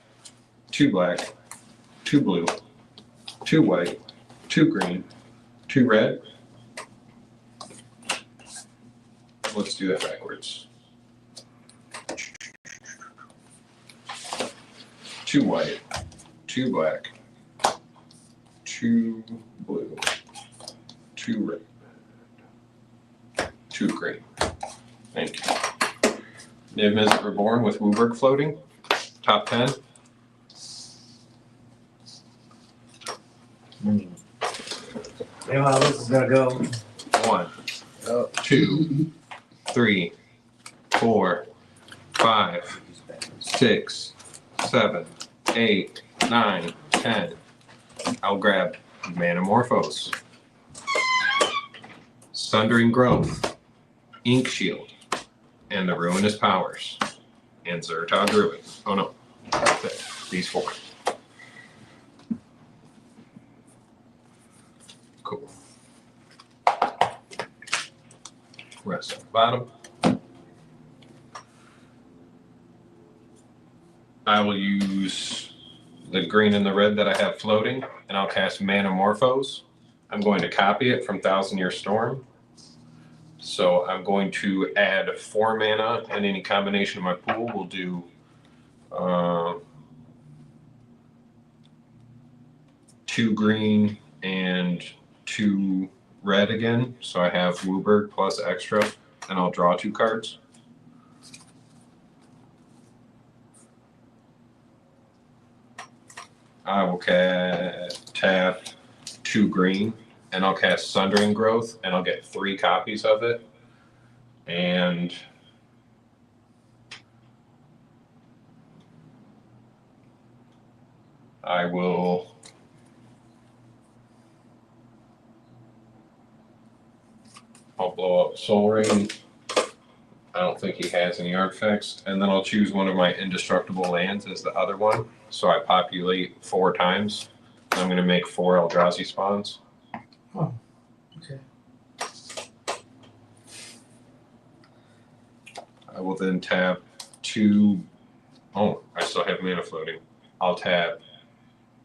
2 black, 2 blue, 2 white, 2 green, 2 red. Let's do that backwards. 2 white, 2 black, 2 blue, 2 red, 2 green. Thank you. Niv Mizzet Reborn with Wooburg floating. Top 10. You know how this is gonna go. 1, Oh. 2, 3, 4, 5, 6, 7, 8, 9, 10. I'll grab Manamorphose, Sundering Growth, Ink Shield, and the Ruinous Powers, and Zertog Druid. Oh no, that's it. These 4. Cool. Rest on the bottom. I will use the green and the red that I have floating, and I'll cast Manamorphose. I'm going to copy it from Thousand Year Storm. So I'm going to add 4 mana, and any combination of my pool will do 2 green and 2 red again. So I have Wooburg plus extra, and I'll draw 2 cards. I will tap 2 green, and I'll cast Sundering Growth, and I'll get 3 copies of it. And I will I'll blow up Soul Ring. I don't think he has any artifacts. And then I'll choose one of my indestructible lands as the other one. So I populate 4 times. I'm going to make 4 Eldrazi spawns. Oh, okay. I will then tap 2. Oh, I still have mana floating. I'll tap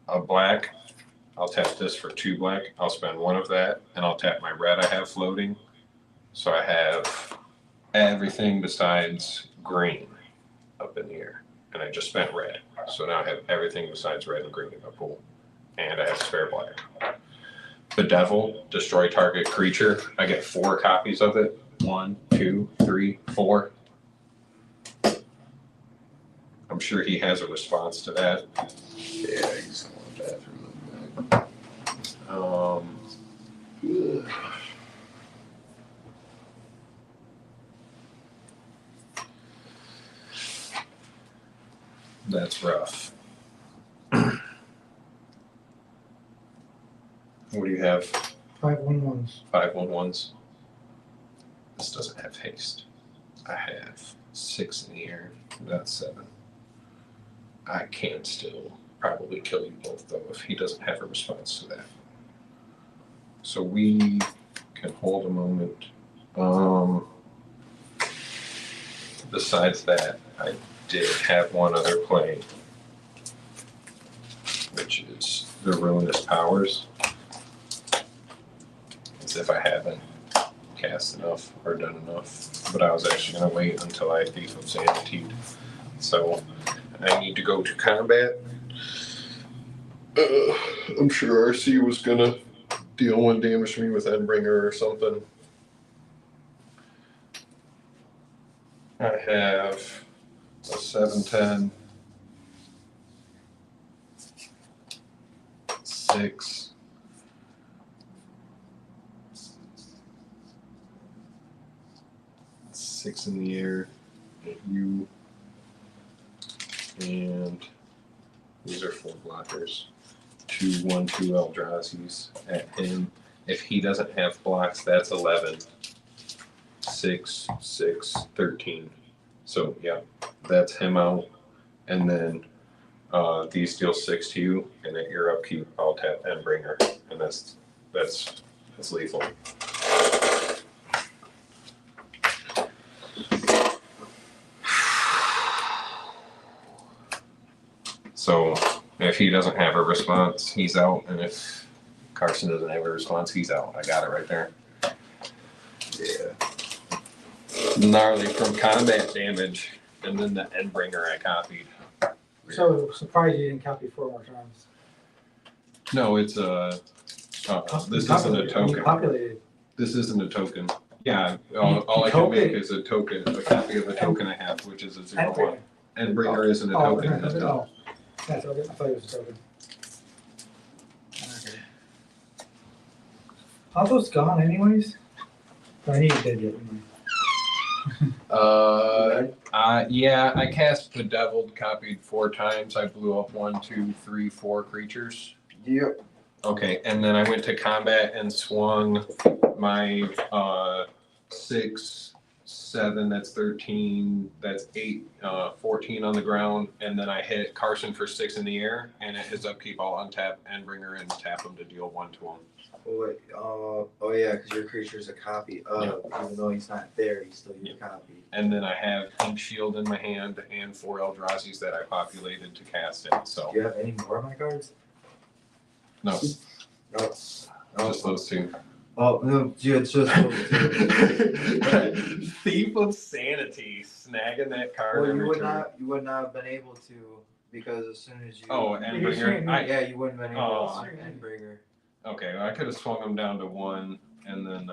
a black. I'll tap this for 2 black. I'll spend 1 of that, and I'll tap my red I have floating. So I have everything besides green up in the air. And I just spent red. So now I have everything besides red and green in my pool. And I have spare black. The Devil, destroy target creature. I get 4 copies of it. 1, 2, 3, 4. I'm sure he has a response to that. Yeah, he's going bathroom. That's rough. What do you have? 5/1/1s. 5/1/1s. This doesn't have haste. I have 6 in the air. That's 7. I can still probably kill you both though if he doesn't have a response to that. So we can hold a moment. Besides that, I did have one other play, which is the Ruinous Powers. As if I haven't cast enough or done enough, but I was actually going to wait until I Thief of Sanity. So I need to go to combat. I'm sure RC was going to deal 1 damage to me with Endbringer or something. I have a 7/10, 6, six in the air at you, and these are 4 blockers. 2, 1, 2 Eldrazi's at him. If he doesn't have blocks, that's 11. 6, 6, 13. So yeah, that's him out. And then these deal 6 to you, and at your upkeep, I'll tap Endbringer, and that's lethal. So if he doesn't have a response, he's out, and if Carson doesn't have a response, he's out. I got it right there. Yeah. Gnarly from combat damage, and then the Endbringer I copied. So surprised you didn't copy 4 more times. No, it's this isn't a You token. populated. This isn't a token. Yeah, all I can make is a token, a copy of a token I have, which is a 0/1. Endbringer isn't a token. Oh, that's okay. I thought it was a token. Okay. Are those gone anyways? I need to get it. Yeah, I cast the Devil, copied 4 times. I blew up 1, 2, 3, 4 creatures. Yep. Okay, and then I went to combat and swung my 6, 7, that's 13, that's 8, 14 on the ground, and then I hit Carson for 6 in the air, and at his upkeep I'll untap Endbringer and tap him to deal 1 to him. Wait, oh yeah, because your creature's a copy of, even though he's not there, he's still your copy. And then I have Ink Shield in my hand and 4 Eldrazi's that I populated to cast it. So Do you have any more of my cards? no, No. just those 2. Oh no, it's just Thief of Sanity, snagging that card. well, every you would turn. not have been able to because as soon as you Oh, Endbringer. yeah, you wouldn't have been able to Endbringer. Okay, well, I could have swung him down to 1 and then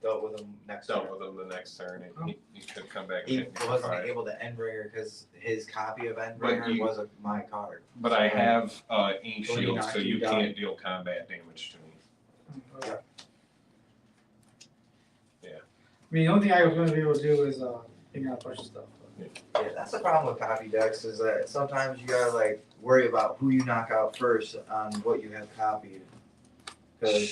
Dealt with him next dealt turn. with him the next turn, and he could come back and He hit me for wasn't 5. able to Endbringer because his copy of Endbringer was my card. But I have Ink So he Shield, knocked so you you down. can't deal combat damage to me. Okay. Yeah. I mean, the only thing I was going to be able to do is figure out a bunch of stuff. Yeah, that's the problem with copy decks is that sometimes you gotta like worry about who you knock out first on what you have copied. Because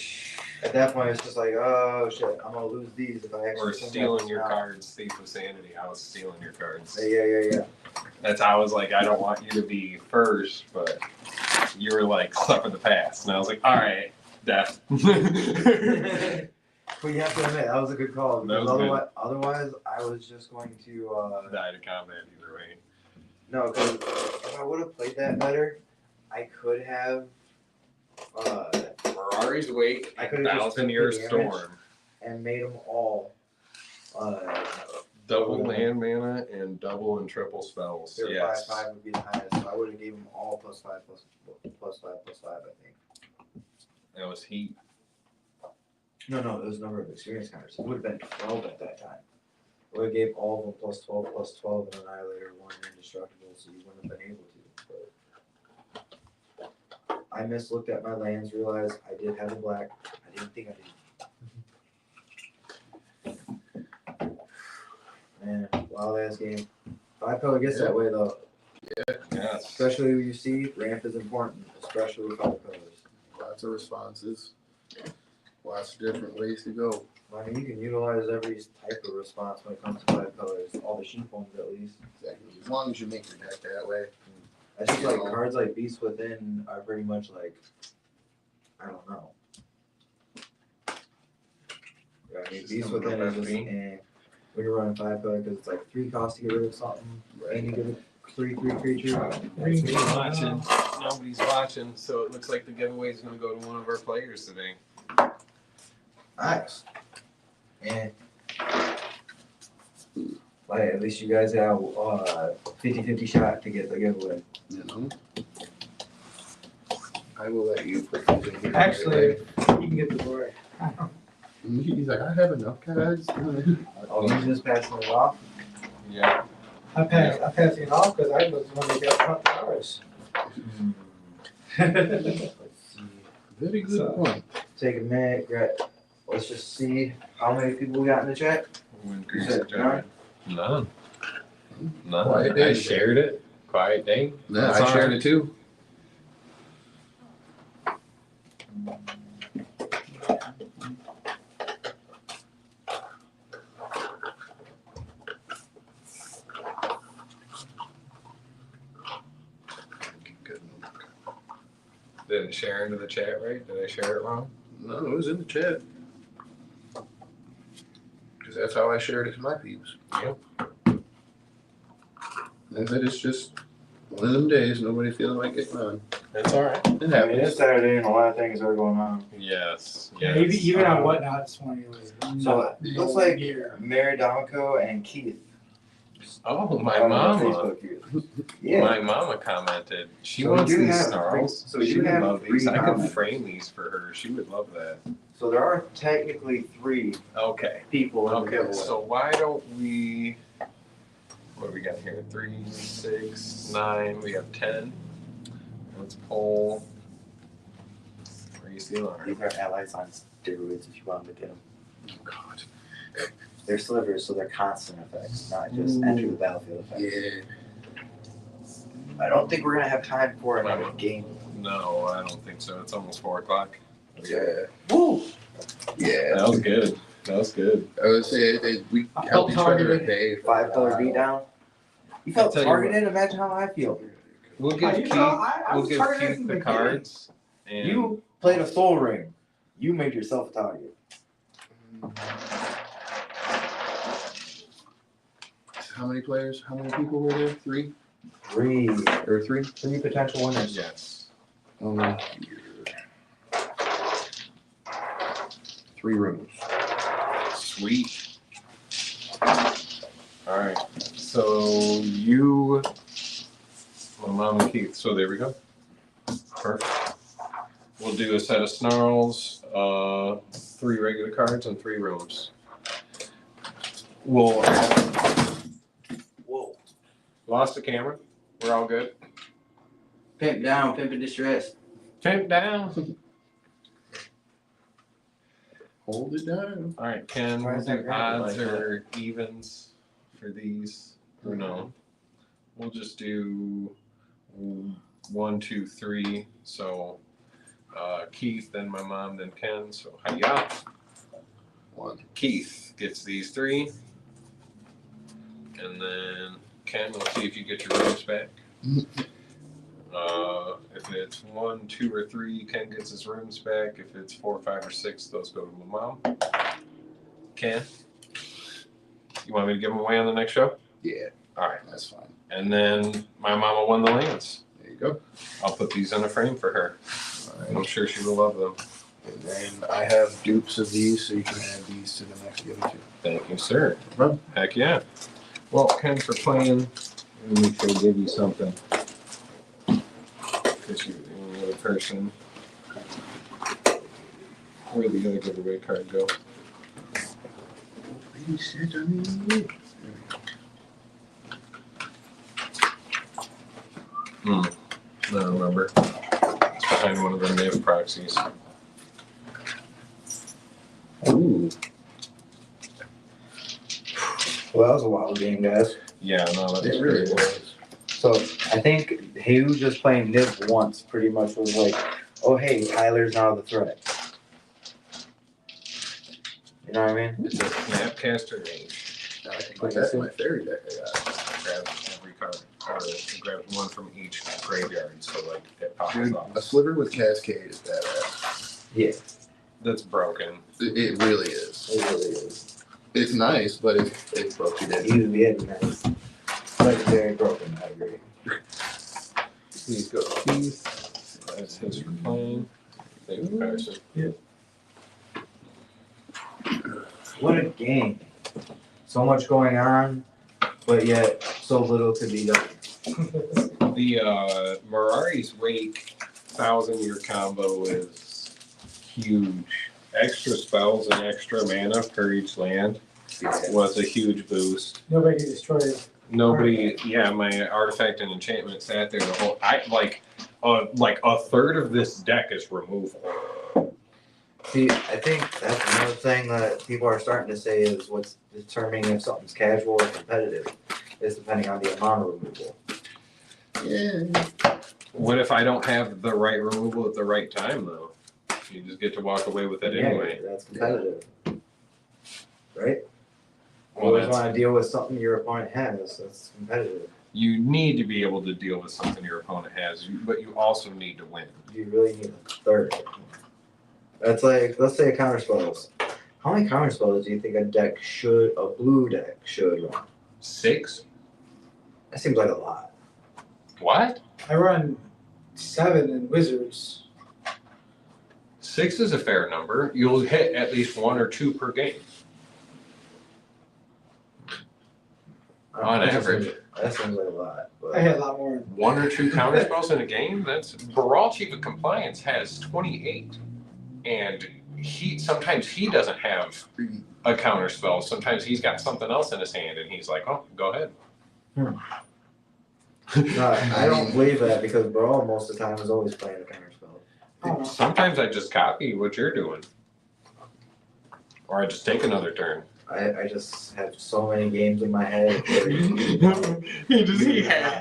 at that point it's just like, oh shit, I'm gonna lose these if I actually Or swing stealing that your out. cards, Thief of Sanity. I was stealing your cards. Yeah. That's how I was like, I don't want you to be first, but you were like, suffer the pass. And I was like, all right, death. But you have to admit, that was a good call. That Because was good. otherwise, I was just going to. Die to combat either way. No, because if I would have played that better, I could have. Ferrari's Wake, I could've just 1,000-year took the damage. storm. And made them all. Double land mana and double and triple spells. Their Yes. 5/5 would be the highest. So I would have gave them all +5, +5, I think. That was heat. No, it was number of experience counters. It would have been 12 at that time. I would have gave all of them +12, and Annihilator 1 indestructible, so you wouldn't have been able to. But I mislooked at my lands, realized I did have a black. I didn't think I did. Man, wild ass game. 5-color gets that way though. Yes. Especially when you see ramp is important, especially with 5 colors. Lots of responses. Lots of different ways to go. I mean, you can utilize every type of response when it comes to 5 colors. All the sheep ones at least. Exactly. As long as you make your deck that way. I think like cards like Beast Within are pretty much like, I don't know. Yeah, I mean, Beast Within is just when you're running 5 color because it's like 3 costs to get rid of something, and you get a 3/3 creature. Nobody's watching. Nobody's watching. So it looks like the giveaway is going to go to one of our players today. Nice. And like, at least you guys have 50-50 shot to get the giveaway. You know. I will let you put these in here. Actually, you can get the glory. He's like, I have enough cards. Oh, you just passing it off? Yeah. I'm passing it off because I was the one that got front hours. Let's see. Very good So- point. Take a minute, let's just see how many people we got in the chat. You said none? None. Quiet I day. shared it. Quiet day. Yeah, That's I all shared right. it too. Did it share into the chat right? Did I share it wrong? No, it was in the chat. Because that's how I shared it to my peeps. Yep. And that it's just one of them days, nobody feeling like getting on. That's all right. It I mean, it's happens. Saturday and a lot of things are going on. Yes. Yeah, Yes. even on Whatnot this morning, it was So not it looks like here. Mary Damico and Keith. Oh, my on mama. Facebook here. Yeah. My mama commented. She So we wants do these have snarls. so we she do would have love 3 these. I could comments. frame these for her. She would love that. So there are technically 3 Okay. people in the Okay. giveaway. So why don't we? What do we got here? 3, 6, 9. We have 10. Let's pull. Where you see Lauren? These are allies on steroids if you want to get them. Oh, God. They're slivers, so they're constant effects, not just enter the battlefield effects. Yeah. I don't think we're gonna have time for another game. No, I don't think so. It's almost 4 o'clock. Yeah. Woo! Yeah. That was good. That was good. I would say we I helped felt each other a targeted. day. 5 color beatdown. You felt tell you targeted. Imagine how I feel. We'll give Keith. I We'll was give targeted Keith from the the cards. And You played a soul ring. You made yourself a target. How many players? How many people were there? 3 3 or 3? potential winners. yes. 3 rooms. Sweet. All right. So you, my mom and Keith. So there we go. Perfect. We'll do a set of snarls, 3 regular cards, and 3 rooms. We'll Whoa. lost the camera. We're all good. Pimp down, pimp in distress. Pimp down. Hold it down. All right, Ken. Why We'll is that do graphic odds like that? or evens for these. Or no. We'll just do 1, 2, 3. So Keith, then my mom, then Ken. So hiya. 1. Keith gets these 3. And then Ken, we'll see if you get your rooms back. If it's 1, 2, or 3, Ken gets his rooms back. If it's 4, 5, or 6, those go to my mom. Can? You want me to give them away on the next show? Yeah, All right. that's fine. And then my mama won the lands. There you go. I'll put these in a frame for her. All I'm right. sure she will love them. And then I have dupes of these, so you can add these to the next given to. Thank you, sir. No problem. Heck yeah. Well, Ken, for playing, let me sure to give you something. Because you're the other person. Where'd the other giveaway card go? I don't remember. It's behind one of the NIV proxies. Ooh. Well, that was a wild game, guys. Yeah, no, that's It really great. was. So I think who just playing Niv once pretty much was like, oh hey, Tyler's now the threat. You know what I mean? It's a Snapcaster range. I think that's my fairy deck I got. Grab every card. Or grab one from each graveyard, so like it pops Dude, off. a sliver with Cascade is badass. Yeah, That's broken. It really is. it really is. It's nice, but it's broken. Usually it nice. Legendary broken, I agree. He's got Keith. That's his for playing. Thank you, Carson. What a game. So much going on, but yet so little to be done. The Mirari's Wake 1,000-year combo is huge. Extra spells and extra mana per each land was a huge boost. Nobody can destroy it. Nobody, yeah, my artifact and enchantment sat there the whole. Like a third of this deck is removal. See, I think that's another thing that people are starting to say is what's determining if something's casual or competitive is depending on the amount of removal. Yeah. What if I don't have the right removal at the right time though? You just get to walk away with it Yeah, anyway. that's competitive. Right? Well, Always that's- want to deal with something your opponent has. That's competitive. You need to be able to deal with something your opponent has, but you also need to win. You really need a third. That's like, let's say a counterspells. How many counterspells do you think a blue deck should run? 6? That seems like a lot. What? I run 7 in Wizards. 6 is a fair number. You'll hit at least 1 or 2 per game. On That average. seems- That seems like a lot. But I had a lot more. 1 or 2 counterspells in a game? That's Baral Chief of Compliance has 28. And sometimes he doesn't have a counterspell. Sometimes he's got something else in his hand and he's like, oh, go ahead. no, I don't believe that because Brawl most of the time is always playing a counterspell. Oh, Sometimes I just copy what you're doing. Or I just take another turn. I just have so many games in my head. Where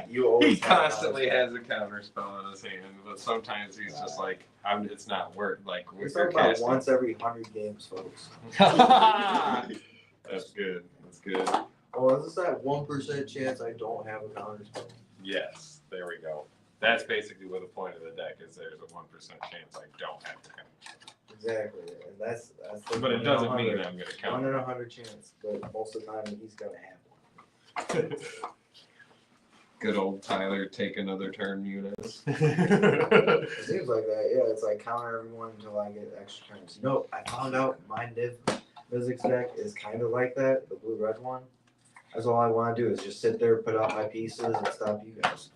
He always have constantly counterspell. has a counterspell in his hand, but sometimes he's just like, it's not work. Like We we're talk about casting. once every 100 games, folks. That's good. That's good. Oh, is this that 1% chance I don't have a counterspell? Yes, there we go. That's basically what the point of the deck is. There's a 1% chance I don't have to count. Exactly, and that's the But it 1 in doesn't 100. mean I'm going to 1 count. in 100 chance, but most of the time he's gonna have one. Good old Tyler, take another turn, Eunice. It seems like that, yeah. It's like counter everyone until I get extra turns. No, I found out my Niv physics deck is kind of like that, the blue-red one. That's all I want to do is just sit there, put out my pieces, and stop you guys.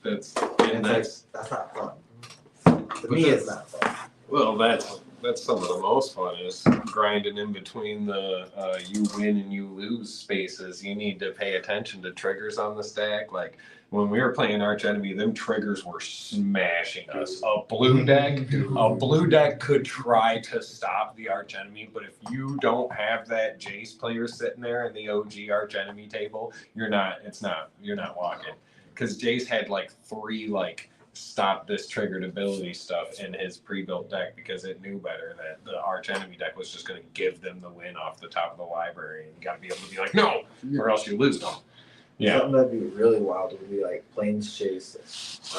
That's That's not fun. To me, it's not fun. well, that's some of the most fun is grinding in between the you win and you lose spaces. You need to pay attention to triggers on the stack. Like when we were playing Arch Enemy, them triggers were smashing us. A blue deck could try to stop the Arch Enemy, but if you don't have that Jace player sitting there in the OG Arch Enemy table, you're not walking. Because Jace had like 3 stop this triggered ability stuff in his pre-built deck because it knew better that the Arch Enemy deck was just going to give them the win off the top of the library. And you got to be able to be like, no, or else you lose them. Yeah. Something that'd be really wild would be like planes chase.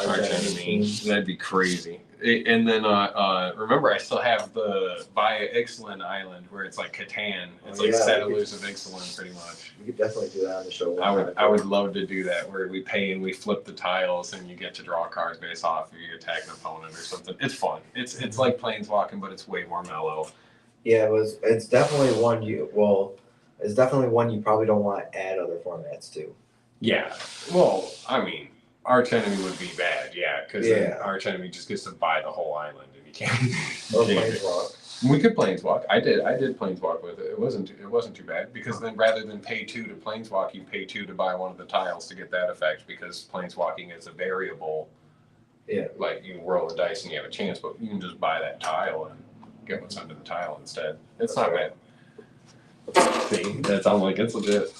Arch enemy. That'd be crazy. And then remember, I still have the Via Ixalan Island where it's like Catan. It's like Settlers of Ixalan, pretty much. We could definitely do that on the show. I would love to do that where we pay and we flip the tiles and you get to draw cards based off if you attack an opponent or something. It's fun. It's like Planeswalking, but it's way more mellow. Yeah, it's definitely one it's definitely one you probably don't want to add other formats to. Yeah. Well, I mean, Arch Enemy would be bad, yeah, because then Arch Enemy just gets to buy the whole island and you can't. Or Planeswalk. We could Planeswalk. I did Planeswalk with it. It wasn't too bad because then rather than pay 2 to Planeswalk, you pay 2 to buy one of the tiles to get that effect because Planeswalking is a variable. Yeah. Like you roll the dice and you have a chance, but you can just buy that tile and get what's under the tile instead. It's not bad. See, that sounds like it's legit.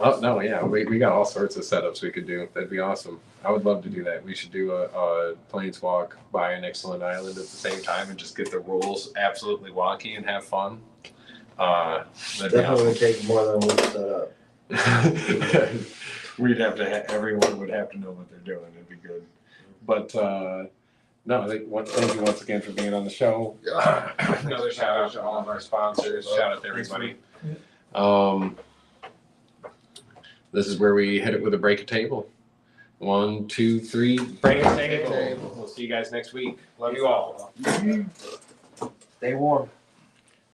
Oh, no, yeah, we got all sorts of setups we could do. That'd be awesome. I would love to do that. We should do a Planeswalk by an excellent island at the same time and just get the rules absolutely wonky and have fun. That'd be Definitely awesome. would take more than a week to set up. We'd have to, everyone would have to know what they're doing. It'd be good. But, no, thank you once again for being on the show. Another shout out to all of our sponsors. Shout out to everybody. This is where we hit it with a break a table. 1, 2, 3, break a table. We'll see you guys next week. Love you all. Stay warm.